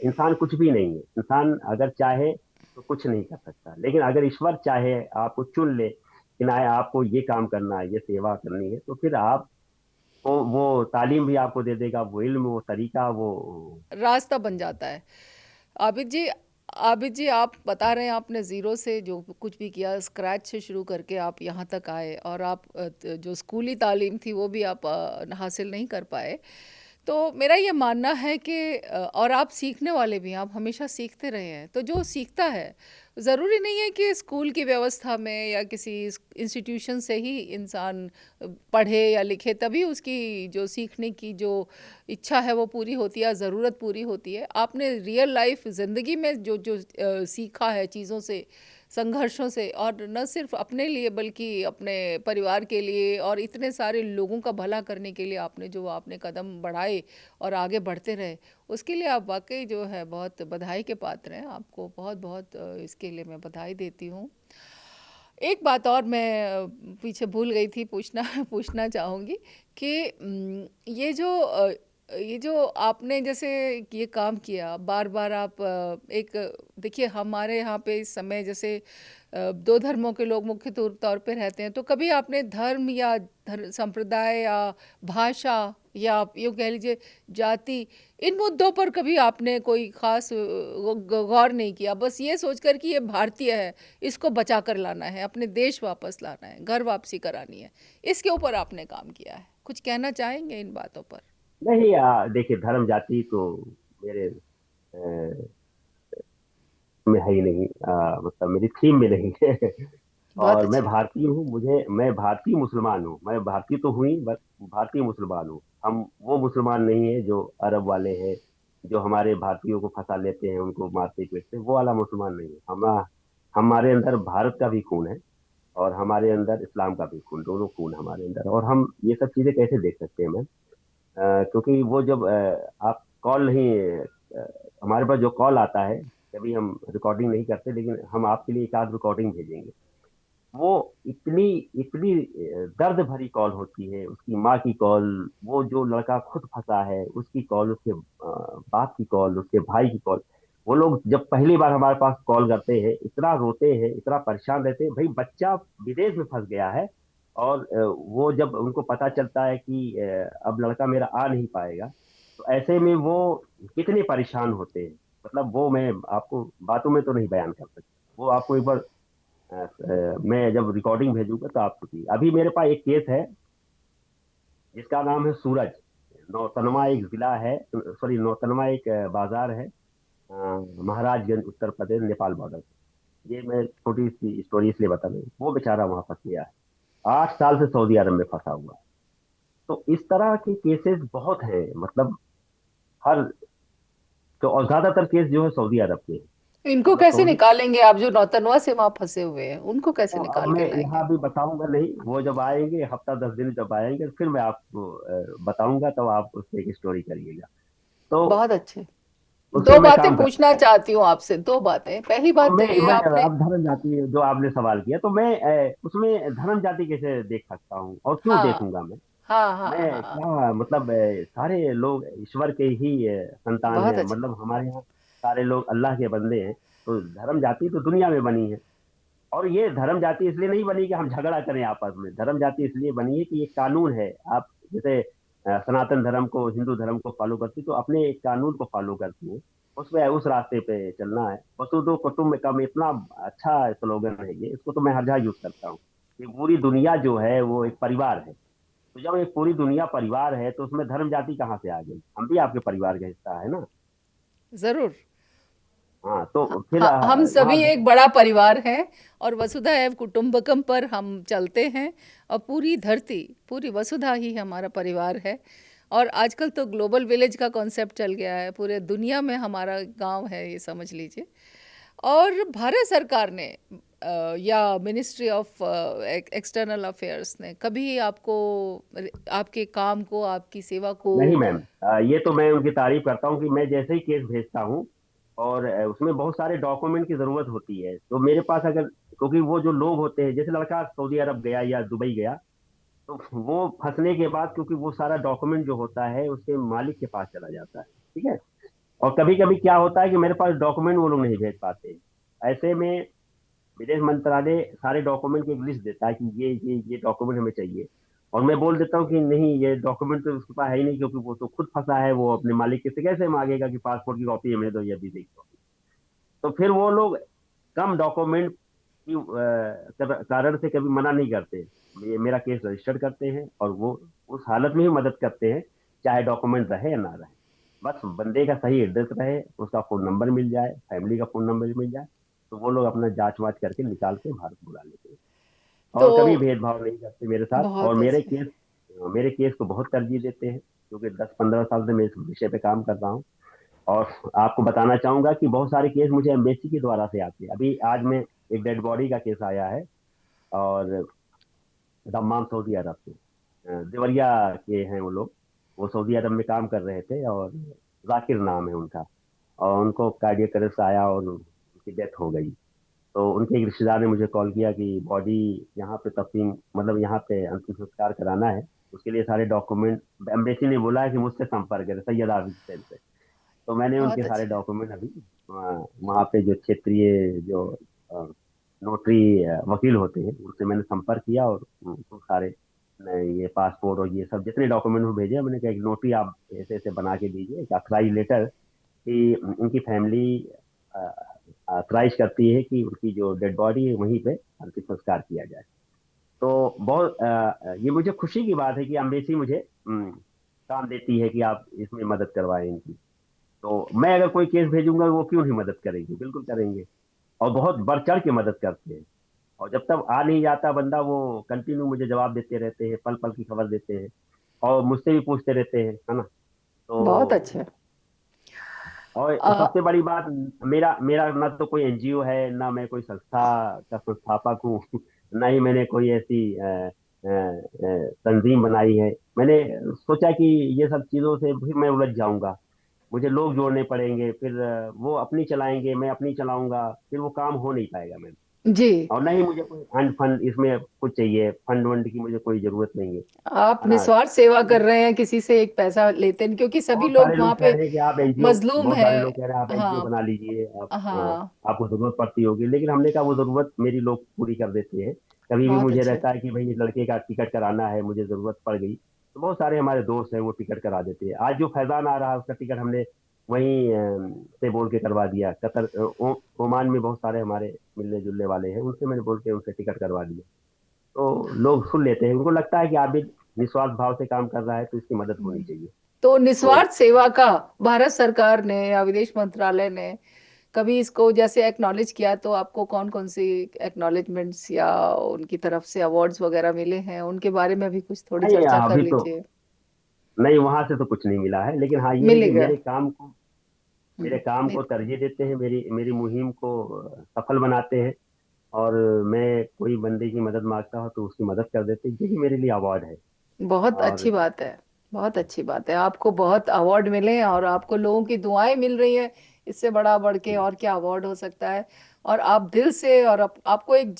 इंसान कुछ भी नहीं है। इंसान अगर चाहे तो कुछ नहीं कर सकता, लेकिन अगर ईश्वर चाहे, आपको चुन ले कि ना आपको ये काम करना है, ये सेवा करनी है, तो फिर आप वो तालीम भी आपको दे देगा, वो इल्म, वो तरीका, वो। रास्ता बन जाता है। आबिद जी, आबिद जी, आप बता रहे हैं आपने ज़ीरो से जो कुछ भी किया, स्क्रैच से शुरू करके आप यहाँ तक आए, और आप जो स्कूली तालीम थी वो भी आप हासिल नहीं कर पाए। तो मेरा ये मानना है कि और आप सीखने वाले भी हैं, आप हमेशा सीखते रहे हैं। तो जो सीखता है, ज़रूरी नहीं है कि स्कूल की व्यवस्था में या किसी इंस्टीट्यूशन से ही इंसान पढ़े या लिखे तभी उसकी जो सीखने की जो इच्छा है वो पूरी होती है, ज़रूरत पूरी होती है। आपने रियल लाइफ ज़िंदगी में जो जो सीखा है चीज़ों से, संघर्षों से, और न सिर्फ अपने लिए बल्कि अपने परिवार के लिए और इतने सारे लोगों का भला करने के लिए आपने जो आपने कदम बढ़ाए और आगे बढ़ते रहे, उसके लिए आप वाकई जो है बहुत बधाई के पात्र हैं। आपको बहुत बहुत इसके लिए मैं बधाई देती हूँ। एक बात और मैं पीछे भूल गई थी पूछना पूछना चाहूँगी कि ये जो आपने जैसे ये काम किया बार बार, आप देखिए हमारे यहाँ पे इस समय जैसे दो धर्मों के लोग मुख्य तौर पे रहते हैं, तो कभी आपने धर्म या संप्रदाय या भाषा या आप यूँ कह लीजिए जाति, इन मुद्दों पर कभी आपने कोई खास गौर नहीं किया, बस ये सोचकर कि ये भारतीय है, इसको बचा कर लाना है, अपने देश वापस लाना है, घर वापसी करानी है, इसके ऊपर आपने काम किया है? कुछ कहना चाहेंगे इन बातों पर? नहीं, देखिए, धर्म जाति तो मेरे में है ही नहीं, मतलब मेरी थीम में नहीं है। बहुत और मैं अच्छे। भारतीय हूँ, मुझे मैं भारतीय मुसलमान हूँ, मैं भारतीय तो हुई बस भारतीय मुसलमान हूँ। हम वो मुसलमान नहीं है जो अरब वाले हैं, जो हमारे भारतीयों को फंसा लेते हैं, उनको मारते पीटते, वो वाला मुसलमान नहीं है। हमारे अंदर भारत का भी खून है, और हमारे अंदर इस्लाम का भी खून, दोनों खून हमारे अंदर। और हम ये सब चीजें कैसे देख सकते हैं मैम? क्योंकि वो जब आप कॉल नहीं, अ, हमारे पास जो कॉल आता है, कभी हम रिकॉर्डिंग नहीं करते, लेकिन हम आपके लिए एक आध रिकॉर्डिंग भेजेंगे। वो इतनी इतनी दर्द भरी कॉल होती है, उसकी माँ की कॉल, वो जो लड़का खुद फंसा है उसकी कॉल, उसके बाप की कॉल, उसके भाई की कॉल। वो लोग जब पहली बार हमारे पास कॉल करते हैं, इतना रोते हैं, इतना परेशान रहते हैं, भाई बच्चा विदेश में फंस गया है। और वो जब उनको पता चलता है कि अब लड़का मेरा आ नहीं पाएगा, तो ऐसे में वो कितने परेशान होते हैं। मतलब वो मैं आपको बातों में तो नहीं बयान कर सकता। वो आपको एक बार मैं जब रिकॉर्डिंग भेजूंगा तो आप सुनिए। अभी मेरे पास एक केस है जिसका नाम है सूरज। नौतनवा एक जिला है, सॉरी, नौतनवा एक बाजार है, महाराजगंज, उत्तर प्रदेश, नेपाल बॉर्डर। ये मैं छोटी सी स्टोरी इसलिए बता रहा हूँ, वो बेचारा वहां फंस गया है, 8 साल से सऊदी अरब में फंसा हुआ है। तो इस तरह के केसेस बहुत हैं, मतलब हर, तो और ज्यादातर केस जो है सऊदी अरब के हैं। इनको मतलब कैसे सऊदी, निकालेंगे आप, जो नौतनवा से वहां फंसे हुए हैं उनको कैसे तो अब निकाल मैं के लाएंगे? यहाँ भी बताऊंगा नहीं, वो जब आएंगे हफ्ता 10 दिन जब आएंगे फिर मैं आपको बताऊंगा, तब आप उससे एक स्टोरी करिएगा। तो बहुत अच्छे। उसमें दो मैं बातें काम करता पूछना हूँ। चाहती हूँ आपसे, दो बातें। पहली तो बात तो ये मैं आपने। अब धर्म जाति जो आपने सवाल किया, तो मैं उसमें धर्म जाति कैसे देख सकता हूँ और क्यों हाँ देखूंगा मैं? हाँ हाँ मैं हाँ। क्या मतलब, सारे लोग ईश्वर के ही संतान बहुत हैं, अच्छे। मतलब हमारे यहाँ सारे लोग अल्लाह के बंदे हैं। तो धर्म जाति तो दुनिया में बनी है। और ये धर्म जाति इसलिए नहीं बनी कि हम झगड़ा करें आपस में, धर्म जाति इसलिए बनी है कि ये कानून है। आप जैसे सनातन धर्म को, हिंदू धर्म को फॉलो करती, तो अपने एक कानून को फॉलो करती है, उसमें उस रास्ते पे चलना है। वसुधो कुटुम्बकम, इतना अच्छा स्लोगन है ये, इसको तो मैं हर जगह यूज करता हूँ कि पूरी दुनिया जो है वो एक परिवार है। तो जब एक पूरी दुनिया परिवार है, तो उसमें धर्म जाति कहाँ से आ गई? हम भी आपके परिवार का हिस्सा है ना। जरूर। हाँ, तो फिर हम वहाँ सभी एक बड़ा परिवार हैं, और वसुधा एव कुटुंबकम पर हम चलते हैं। और पूरी धरती, पूरी वसुधा ही हमारा परिवार है। और आजकल तो ग्लोबल विलेज का कॉन्सेप्ट चल गया है, पूरे दुनिया में हमारा गांव है, ये समझ लीजिए। और भारत सरकार ने या मिनिस्ट्री ऑफ एक्सटर्नल अफेयर्स ने कभी आपको, आपके काम को, आपकी सेवा को। नहीं मैम, ये तो मैं उनकी तारीफ करता हूँ कि मैं जैसे ही केस भेजता हूँ, और उसमें बहुत सारे डॉक्यूमेंट की जरूरत होती है, तो मेरे पास अगर, क्योंकि वो जो लोग होते हैं, जैसे लड़का सऊदी अरब गया या दुबई गया, तो वो फंसने के बाद, क्योंकि वो सारा डॉक्यूमेंट जो होता है उसके मालिक के पास चला जाता है, ठीक है। और कभी कभी क्या होता है कि मेरे पास डॉक्यूमेंट वो लोग नहीं भेज पाते। ऐसे में विदेश मंत्रालय सारे डॉक्यूमेंट की एक लिस्ट देता है कि ये डॉक्यूमेंट हमें चाहिए। और मैं बोल देता हूँ कि नहीं, ये डॉक्यूमेंट तो उसके पास है ही नहीं, क्योंकि वो तो खुद फंसा है, वो अपने मालिक से कैसे मांगेगा कि पासपोर्ट की कॉपी हमें दो या वीजा की कॉपी। तो फिर वो लोग कम डॉक्यूमेंट की कारण से कभी मना नहीं करते, ये मेरा केस रजिस्टर करते हैं, और वो उस हालत में ही मदद करते हैं, चाहे डॉक्यूमेंट रहे या ना रहे। बस बंदे का सही एड्रेस रहे, उसका फोन नंबर मिल जाए, फैमिली का फोन नंबर मिल जाए, तो वो लोग अपना जांच वाच करके निकाल के भारत बुला लेते हैं। तो और कभी भेदभाव नहीं करते मेरे साथ, और बहुत अच्छे। मेरे केस को बहुत तरजीह देते हैं, क्योंकि 10-15 साल से मैं इस विषय पे काम कर रहा हूँ। और आपको बताना चाहूंगा कि बहुत सारे केस मुझे एम्बेसी के द्वारा से आते हैं। अभी आज में एक डेड बॉडी का केस आया है, और दम्माम सऊदी अरब से, देवरिया के हैं वो लोग। वो सऊदी अरब में काम कर रहे थे, और जाकिर नाम है उनका, और उनको कार्डियक अरेस्ट आया और उनकी डेथ हो गई। तो उनके एक रिश्तेदार ने मुझे कॉल किया कि बॉडी यहाँ पे तस्लीम, मतलब यहाँ पे अंतिम संस्कार कराना है, उसके लिए सारे डॉक्यूमेंट, एम्बेसी ने बोला है कि मुझसे संपर्क करें सैयद आबिद हुसैन से। तो मैंने उनके बहुत सारे अच्छे। डॉक्यूमेंट अभी वहाँ पे जो क्षेत्रीय जो नोटरी वकील होते हैं उनसे मैंने संपर्क किया, और उनको सारे ये पासपोर्ट और ये सब जितने डॉक्यूमेंट वो भेजे, मैंने कहा एक नोटरी आप ऐसे ऐसे बना के दीजिए, एक अथराइज लेटर कि उनकी फैमिली अथराइज करती है कि उनकी जो डेड बॉडी है वहीं पे अंतिम संस्कार किया जाए। तो बहुत ये मुझे खुशी की बात है कि अम्बेसी मुझे काम देती है कि आप इसमें मदद करवाएं इनकी। तो मैं अगर कोई केस भेजूंगा वो क्यों नहीं मदद करेंगे, बिल्कुल करेंगे, और बहुत बढ़ चढ़ के मदद करते हैं। और जब तक आ नहीं जाता बंदा, वो कंटिन्यू मुझे जवाब देते रहते हैं, पल पल की खबर देते हैं, और मुझसे भी पूछते रहते हैं, है ना। बहुत तो अच्छा। और आ, सबसे बड़ी बात, मेरा मेरा ना तो कोई एनजीओ है, ना मैं कोई संस्था का संस्थापक हूँ ना ही मैंने कोई ऐसी तंजीम बनाई है। मैंने सोचा कि ये सब चीजों से भी मैं उलझ जाऊंगा, मुझे लोग जोड़ने पड़ेंगे, फिर वो अपनी चलाएंगे, मैं अपनी चलाऊंगा, फिर वो काम हो नहीं पाएगा मैम। जी। और नहीं मुझे कोई अंड फंड इसमें कुछ चाहिए, फंड वंड की मुझे कोई जरूरत नहीं आप है ना। निस्वार्थ सेवा कर रहे हैं, किसी से एक पैसा लेते नहीं, क्योंकि सभी बहुत लोग सारे लोग वहां कह पे रहे हैं कि आप एनजीओ, मजलूम बहुत है। सारे लोग कह रहे हैं आप एनजीओ हाँ। बना लीजिए, आप हाँ। आपको जरूरत पड़ती होगी, लेकिन हमने कहा वो जरूरत मेरी लोग पूरी कर देते हैं। कभी भी बहुत मुझे अच्छे। रहता है कि भाई इस लड़के का टिकट कराना है, मुझे जरूरत पड़ गई, तो बहुत सारे हमारे दोस्त हैं वो टिकट करा देते हैं। आज जो फैजान आ रहा है उसका टिकट हमने वहीं से बोल के करवा दिया। कतर ओमान में बहुत सारे हमारे मिलने जुलने वाले हैं, उनसे मैंने बोल के उनसे टिकट करवा दिया। तो लोग सुन लेते हैं, उनको लगता है कि आप भी निस्वार्थ भाव से काम कर रहा है, तो इसकी मदद होनी चाहिए। तो तो निस्वार्थ सेवा का भारत सरकार ने या विदेश मंत्रालय ने कभी इसको जैसे एक्नॉलेज किया, तो आपको कौन कौन सी एक्नॉलेजमेंट्स या उनकी तरफ से अवार्ड्स वगैरह मिले हैं, उनके बारे में भी कुछ थोड़ी नहीं, चर्चा कर अभी तो लीजिए। नहीं, वहां से तो कुछ नहीं मिला है, लेकिन हाँ ये है कि मिलेगा। मेरे काम नहीं। को तरजीह देते हैं, मेरी मेरी मुहिम को सफल बनाते हैं। और मैं कोई बंदे की मदद मांगता हूँ तो उसकी मदद कर देते हैं, यही मेरे लिए अवार्ड है। बहुत और अच्छी बात है। बहुत अच्छी बात है, आपको बहुत अवार्ड मिले हैं और आपको लोगों की दुआएं मिल रही है। इससे बड़ा बढ़ के और क्या अवार्ड हो सकता है। और आप दिल से, और आपको एक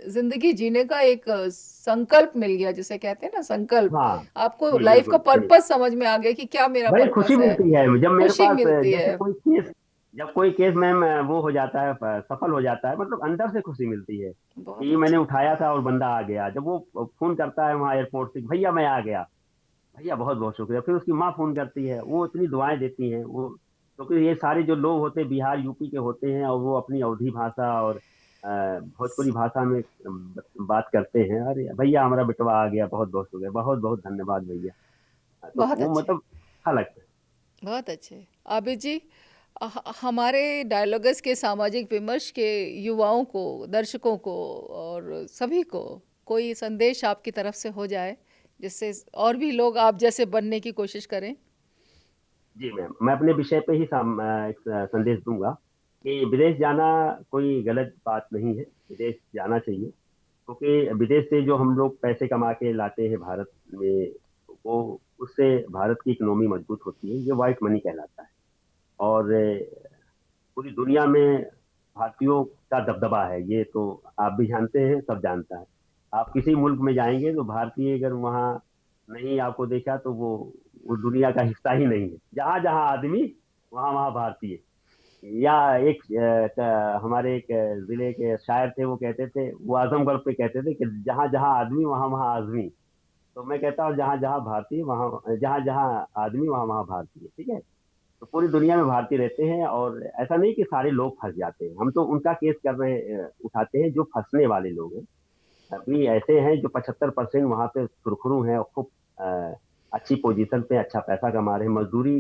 जिंदगी जीने का एक संकल्प मिल गया, जिसे कहते हैं ना संकल्प। हाँ आपको जी लाइफ का बिल्कुल सही। पर्पस समझ में आ गया कि क्या मेरा बड़ी खुशी पर्पस है। मिलती है जब मेरे खुशी पास मिलती जैसे है। कोई केस मैम वो हो जाता है, सफल हो जाता है, मतलब अंदर से खुशी मिलती है बहुत कि मैंने अच्छी। उठाया था और बंदा आ गया। जब वो फोन करता है वहाँ एयरपोर्ट से, भैया मैं आ गया, भैया बहुत बहुत शुक्रिया, फिर उसकी माँ फोन करती है, वो इतनी दुआएं देती हैं वो। क्योंकि ये सारे जो लोग होते हैं बिहार यूपी के होते हैं, और वो अपनी अवधी भाषा और भोजपुरी भाषा में बात करते हैं, अरे भैया हमारा बेटवा आ गया, बहुत बहुत शुक्रिया, बहुत बहुत धन्यवाद भैया। तो बहुत वो अच्छे। मतलब अच्छा लगता है। बहुत अच्छे। आबिद जी, हमारे डायलॉगस के सामाजिक विमर्श के युवाओं को, दर्शकों को और सभी को कोई संदेश आपकी तरफ से हो जाए, जिससे और भी लोग आप जैसे बनने की कोशिश करें। जी मैम, मैं अपने विषय पे ही एक संदेश दूंगा कि विदेश जाना कोई गलत बात नहीं है, विदेश जाना चाहिए। क्योंकि विदेश से जो हम लोग पैसे कमा के लाते हैं भारत में, वो उससे भारत की इकोनॉमी मजबूत होती है, ये वाइट मनी कहलाता है। और पूरी दुनिया में भारतीयों का दबदबा है, ये तो आप भी जानते हैं, सब जानता है। आप किसी मुल्क में जाएंगे तो भारतीय अगर वहाँ नहीं आपको देखा तो वो दुनिया का हिस्सा ही नहीं है। जहाँ जहाँ आदमी, वहाँ वहाँ भारतीय। या एक हमारे एक जिले के शायर थे, वो कहते थे, वो आजमगढ़ पे कहते थे कि जहाँ जहाँ आदमी वहाँ वहाँ आदमी। तो मैं कहता हूँ जहाँ जहाँ भारतीय वहाँ, जहाँ जहाँ आदमी वहाँ वहाँ भारतीय, ठीक है। तो पूरी दुनिया में भारतीय रहते हैं, और ऐसा नहीं कि सारे लोग फंस जाते हैं, हम तो उनका केस कर रहे उठाते हैं जो फंसने वाले लोग हैं। अभी ऐसे हैं जो 75% वहां पे सुरखरू हैं, और खूब अच्छी पोजीशन पे अच्छा पैसा कमा रहे हैं, मजदूरी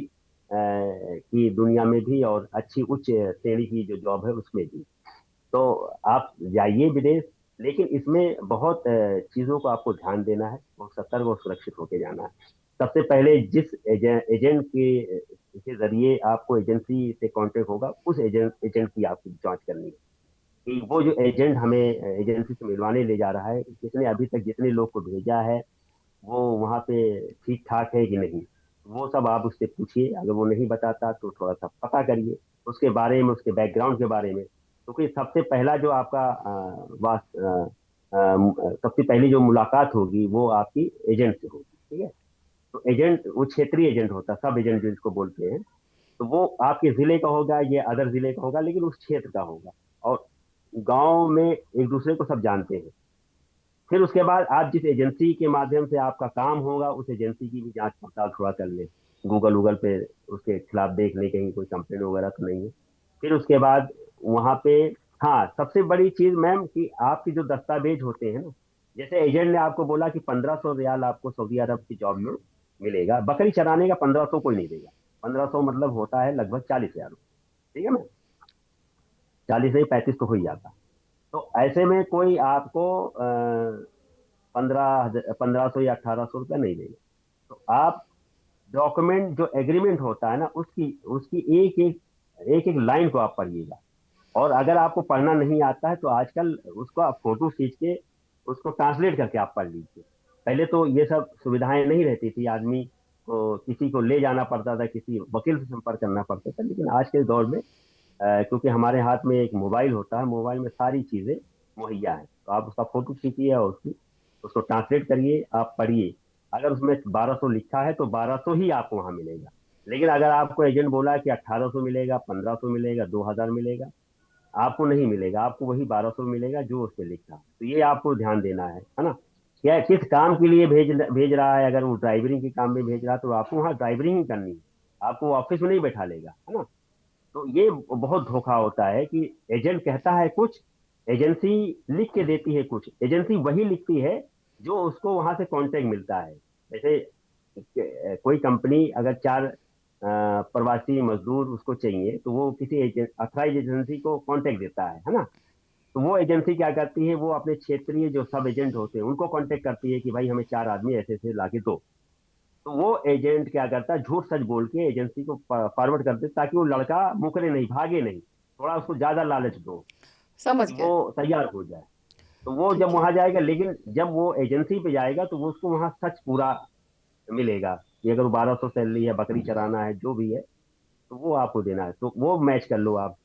की दुनिया में भी, और अच्छी उच्च श्रेणी की जो जॉब है उसमें भी। तो आप जाइए विदेश, लेकिन इसमें बहुत चीजों को आपको ध्यान देना है, बहुत सतर्क और सुरक्षित होकर जाना है। सबसे पहले जिस एजेंट के जरिए आपको एजेंसी से कांटेक्ट होगा, उस एजेंट की आपको जांच करनी है कि वो जो एजेंट हमें एजेंसी से मिलवाने ले जा रहा है, किसने अभी तक जितने लोग को भेजा है वो वहाँ पे ठीक ठाक है कि नहीं। वो सब आप उससे पूछिए, अगर वो नहीं बताता तो थोड़ा सा पता करिए उसके बारे में, उसके बैकग्राउंड के बारे में। क्योंकि सबसे पहला जो आपका सबसे पहली जो मुलाकात होगी वो आपकी एजेंट से होगी, ठीक है। तो एजेंट वो क्षेत्रीय एजेंट होता है, सब एजेंट जिसको बोलते हैं। तो वो आपके जिले का होगा, ये अदर जिले का होगा, लेकिन उस क्षेत्र का होगा। और गांव में एक दूसरे को सब जानते हैं। फिर उसके बाद आप जिस एजेंसी के माध्यम से आपका काम होगा, उस एजेंसी की भी जांच पड़ताल थोड़ा कर ले, गूगल गूगल पे उसके खिलाफ देख ले कहीं कोई कंप्लेन वगैरह तो नहीं है। फिर उसके बाद वहां पे, हाँ सबसे बड़ी चीज मैम कि आपके जो दस्तावेज होते हैं ना, जैसे एजेंट ने आपको बोला कि 1500 रियाल आपको सऊदी अरब की जॉब में मिलेगा, बकरी चराने का 1500 कोई नहीं देगा। 1500 मतलब होता है लगभग 40 हजार, ठीक है मैम, 40 से 35 तो हो ही जाता। तो ऐसे में कोई आपको 1500 या 1800 रुपया नहीं देगा। तो आप डॉक्यूमेंट जो एग्रीमेंट होता है ना, उसकी उसकी एक एक लाइन को आप पढ़िएगा। और अगर आपको पढ़ना नहीं आता है तो आजकल उसको आप फोटो खींच के उसको ट्रांसलेट करके आप पढ़ लीजिए। पहले तो ये सब सुविधाएं नहीं रहती थी, आदमी को किसी को ले जाना पड़ता था, किसी वकील से संपर्क करना पड़ता था। लेकिन आज के दौर में क्योंकि हमारे हाथ में एक मोबाइल होता है, मोबाइल में सारी चीजें मुहैया है, तो आप उसका फोटो खींचिए और उसको ट्रांसलेट करिए, आप पढ़िए। अगर उसमें 1200 लिखा है तो 1200 ही आपको वहां मिलेगा। लेकिन अगर आपको एजेंट बोला है कि 1800 मिलेगा, 1500 मिलेगा, 2000 मिलेगा, आपको नहीं मिलेगा, आपको वही 1200 मिलेगा जो उस पर लिखा है। तो ये आपको ध्यान देना है ना। क्या किस काम के लिए भेज रहा है, अगर वो ड्राइवरिंग के काम में भेज रहा है तो आपको वहाँ ड्राइवरिंग ही करनी है, आपको ऑफिस में नहीं बैठा लेगा, है ना। तो ये बहुत धोखा होता है कि एजेंट कहता है कुछ, एजेंसी लिख के देती है कुछ, एजेंसी वही लिखती है जो उसको वहां से कॉन्टेक्ट मिलता है। जैसे कोई कंपनी अगर चार प्रवासी मजदूर उसको चाहिए तो वो किसी अथराइज एजेंसी को कांटेक्ट देता है ना। तो वो एजेंसी क्या करती है, वो अपने क्षेत्रीय जो सब एजेंट होते हैं उनको कांटेक्ट करती है कि भाई हमें चार आदमी ऐसे ऐसे लाके दो। तो वो एजेंट क्या करता है, झूठ सच बोल के एजेंसी को फॉरवर्ड कर देता, ताकि वो लड़का मुकरे नहीं, भागे नहीं, थोड़ा उसको ज्यादा लालच दो, समझ कि गए। वो तैयार हो जाए। तो वो जब ठीक है। वहां जाएगा, लेकिन जब वो एजेंसी पे जाएगा तो वो उसको वहां सच पूरा मिलेगा कि अगर वो 1200 सैलरी है, बकरी चराना है, जो भी है, तो वो आपको देना है, तो वो मैच कर लो आप।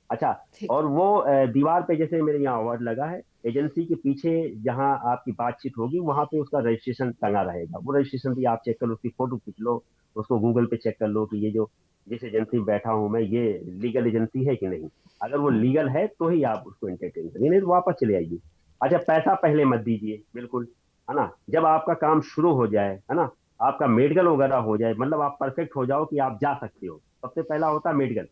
अच्छा। ठीक। और वो दीवार पे जैसे मेरे यहाँ अवार्ड लगा है, एजेंसी के पीछे जहाँ आपकी बातचीत होगी वहां पे उसका रजिस्ट्रेशन टंगा रहेगा। वो रजिस्ट्रेशन भी आप चेक कर लो, उसकी फोटो खींच लो, उसको गूगल पे चेक कर लो कि ये जो जिस एजेंसी में बैठा हूं मैं, ये लीगल एजेंसी है कि नहीं। अगर वो लीगल है तो ही आप उसको एंटरटेन करिए, नहीं तो वापस चले आइए। अच्छा, पैसा पहले मत दीजिए बिल्कुल, है ना। जब आपका काम शुरू हो जाए, है ना, आपका मेडिकल वगैरह हो जाए, मतलब आप परफेक्ट हो जाओ कि आप जा सकते हो, सबसे पहला होता है मेडिकल।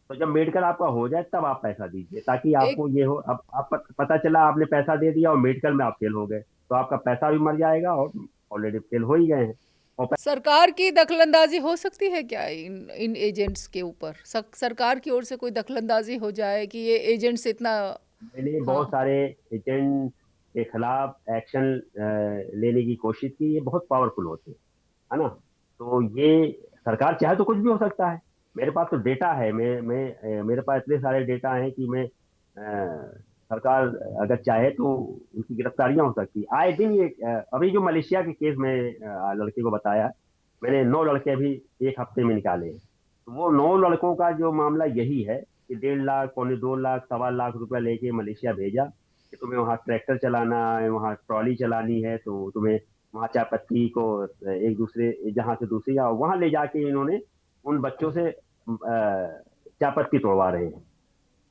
तो जब मेडिकल आपका हो जाए तब आप पैसा दीजिए, ताकि एक आपको ये हो, अब आप पता चला आपने पैसा दे दिया और मेडिकल में आप फेल हो गए, तो आपका पैसा भी मर जाएगा और ऑलरेडी फेल हो ही गए हैं। और सरकार की दखलंदाजी हो सकती है क्या इन इन एजेंट्स के ऊपर? सरकार की ओर से कोई दखलंदाजी हो जाए कि ये एजेंट्स इतना। मैंने बहुत हाँ। सारे एजेंट के खिलाफ एक्शन लेने की कोशिश की, ये बहुत पावरफुल होते हैं, है ना। तो ये सरकार चाहे तो कुछ भी हो सकता है। मेरे पास तो डेटा है, मेरे पास इतने सारे डेटा हैं कि मैं सरकार अगर चाहे तो उनकी गिरफ्तारियां हो सकती है आए दिन। ये अभी जो मलेशिया के केस में लड़के को बताया, मैंने 9 लड़के अभी एक हफ्ते में निकाले हैं। तो वो 9 लड़कों का जो मामला यही है कि 1.5 लाख, 2.25 लाख, 2.25 लाख लेके मलेशिया भेजा कि तुम्हें वहाँ ट्रैक्टर चलाना है, वहाँ ट्रॉली चलानी है, तो तुम्हें वहाँ चाय पत्ती को एक दूसरे जहाँ से दूसरी या वहां ले जाके इन्होंने उन बच्चों से चाय पत्ती तोड़वा रहे हैं।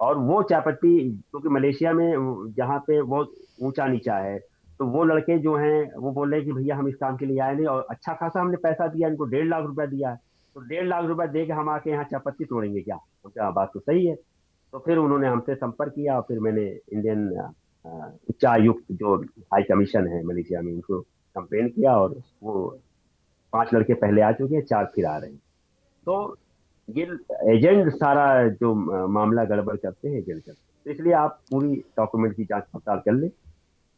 और वो चाय पत्ती, क्योंकि मलेशिया में जहाँ पे बहुत ऊंचा नीचा है, तो वो लड़के जो हैं वो बोल रहे हैं कि भैया हम इस काम के लिए आए नहीं, और अच्छा खासा हमने पैसा दिया इनको, 1.5 लाख रुपया दिया है, तो 1.5 लाख रुपया दे के हम आके यहाँ चाय पत्ती तोड़ेंगे क्या। उनका बात तो सही है। तो फिर उन्होंने हमसे संपर्क किया और फिर मैंने इंडियन उच्चायुक्त जो हाई कमीशन है मलेशिया में, उनको कंप्लेन किया, और वो 5 लड़के पहले आ चुके हैं, 4 फिर आ रहे हैं। तो ये एजेंट सारा जो मामला गड़बड़ करते हैं, एजेंट करते हैं। तो इसलिए आप पूरी डॉक्यूमेंट की जांच पड़ताल कर लें,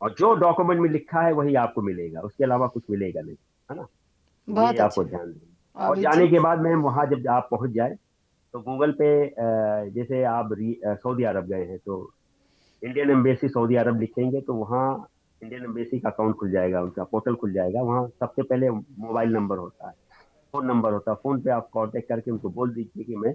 और जो डॉक्यूमेंट में लिखा है वही आपको मिलेगा, उसके अलावा कुछ मिलेगा नहीं, है ना। तो ये बहुत आपको अच्छे। ध्यान देना। और आबिद जाने जी। के बाद मैम वहां जब आप पहुंच जाए तो गूगल पे जैसे आप सऊदी अरब गए हैं तो इंडियन एम्बेसी सऊदी अरब लिखेंगे तो वहाँ इंडियन एम्बेसी का अकाउंट खुल जाएगा, उनका पोर्टल खुल जाएगा। वहाँ सबसे पहले मोबाइल नंबर होता है, फोन नंबर होता है, फोन पे आप कांटेक्ट करके उनको बोल दीजिए कि मैं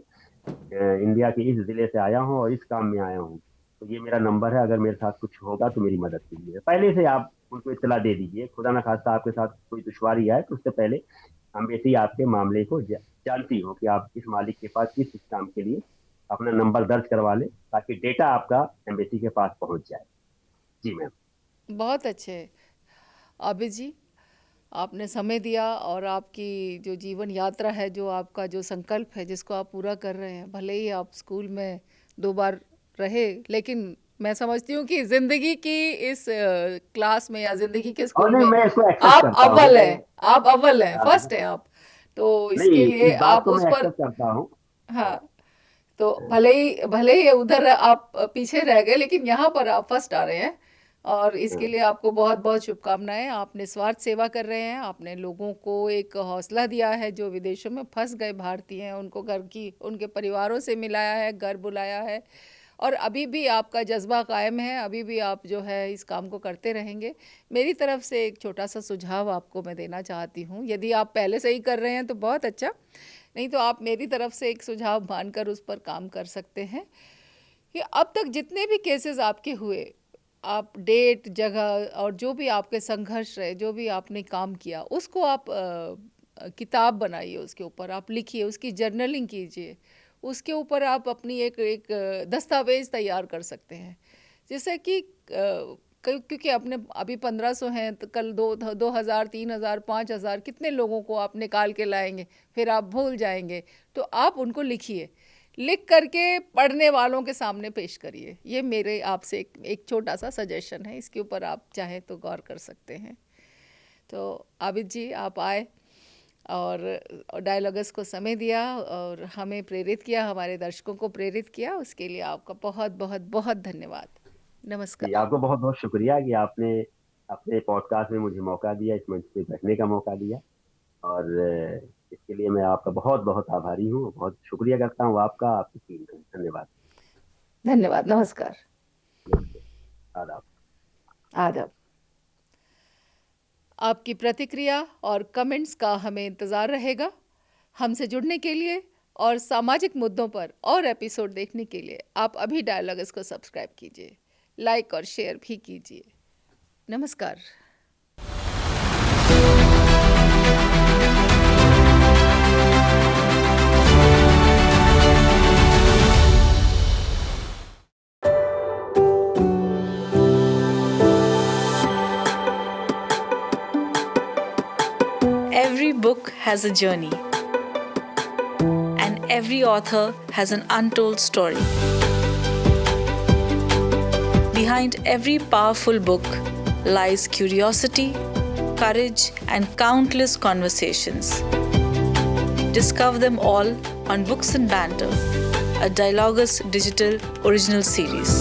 इंडिया के इस जिले से आया हूँ और इस काम में आया हूँ, तो ये मेरा नंबर है, अगर मेरे साथ कुछ होगा तो मेरी मदद कीजिए। पहले से आप उनको इत्तला दे दीजिए, खुदा ना खास्ता आपके साथ कोई दुश्वारी आए तो उससे पहले अम्बेसी आपके मामले को जानती हो कि आप किस मालिक के पास किस काम के लिए अपना नंबर दर्ज करवा ले, ताकि डेटा आपका एम्बेसी के पास पहुंच जाए। जी मैम। बहुत अच्छे। आबिद जी, आपने समय दिया और आपकी जो जीवन यात्रा है, जो आपका जो संकल्प है जिसको आप पूरा कर रहे हैं, भले ही आप स्कूल में 2 बार रहे, लेकिन मैं समझती हूँ कि ज़िंदगी की इस क्लास में या ज़िंदगी के और स्कूल नहीं, में मैं इसको एक्सेप्ट आप करता हूँ, अव्वल मैं हैं। आप अव्वल हैं, फर्स्ट हैं आप। तो नहीं, इसके लिए इस बात आप को उस मैं पर। एक्सेप्ट करता हूँ। हाँ। तो भले ही उधर आप पीछे रह गए, लेकिन यहाँ पर आप फर्स्ट आ रहे हैं, और इसके लिए आपको बहुत बहुत शुभकामनाएं। आप निस्वार्थ सेवा कर रहे हैं, आपने लोगों को एक हौसला दिया है जो विदेशों में फंस गए भारतीय हैं, उनको घर की, उनके परिवारों से मिलाया है, घर बुलाया है, और अभी भी आपका जज्बा कायम है, अभी भी आप जो है इस काम को करते रहेंगे। मेरी तरफ से एक छोटा सा सुझाव आपको मैं देना चाहती हूँ, यदि आप पहले से ही कर रहे हैं तो बहुत अच्छा, नहीं तो आप मेरी तरफ से एक सुझाव मानकर उस पर काम कर सकते हैं कि अब तक जितने भी केसेस आपके हुए, आप डेट, जगह और जो भी आपके संघर्ष रहे, जो भी आपने काम किया, उसको आप किताब बनाइए, उसके ऊपर आप लिखिए, उसकी जर्नलिंग कीजिए, उसके ऊपर आप अपनी एक दस्तावेज़ तैयार कर सकते हैं, जिससे कि क्योंकि अपने अभी 1500 हैं, तो कल 2000, 3000, 5000 कितने लोगों को आप निकाल के लाएंगे, फिर आप भूल जाएंगे। तो आप उनको लिखिए, लिख करके पढ़ने वालों के सामने पेश करिए। ये मेरे आपसे एक छोटा सा सजेशन है, इसके ऊपर आप चाहें तो गौर कर सकते हैं। तो आबिद जी, आप आए और डायलॉगस को समय दिया और हमें प्रेरित किया, हमारे दर्शकों को प्रेरित किया, उसके लिए आपका बहुत बहुत बहुत धन्यवाद। जी, नमस्कार। आपको बहुत बहुत शुक्रिया कि आपने अपने पॉडकास्ट में मुझे मौका दिया, इस मंच पे बैठने का मौका दिया, और इसके लिए मैं आपका बहुत बहुत आभारी हूँ। बहुत शुक्रिया करता हूँ आपका, आपकी टीम का। धन्यवाद। धन्यवाद। नमस्कार। नमस्ते। आदाब। आदाब। आपकी प्रतिक्रिया और कमेंट्स का हमें इंतज़ार रहेगा। हमसे जुड़ने के लिए और सामाजिक मुद्दों पर और एपिसोड देखने के लिए आप अभी डायलॉग्स को सब्सक्राइब कीजिए, लाइक और शेयर भी कीजिए। नमस्कार। Every book has a journey, and every author has an untold story. Behind every powerful book lies curiosity, courage, and countless conversations. Discover them all on Books and Banter, a Dialogus Digital original series.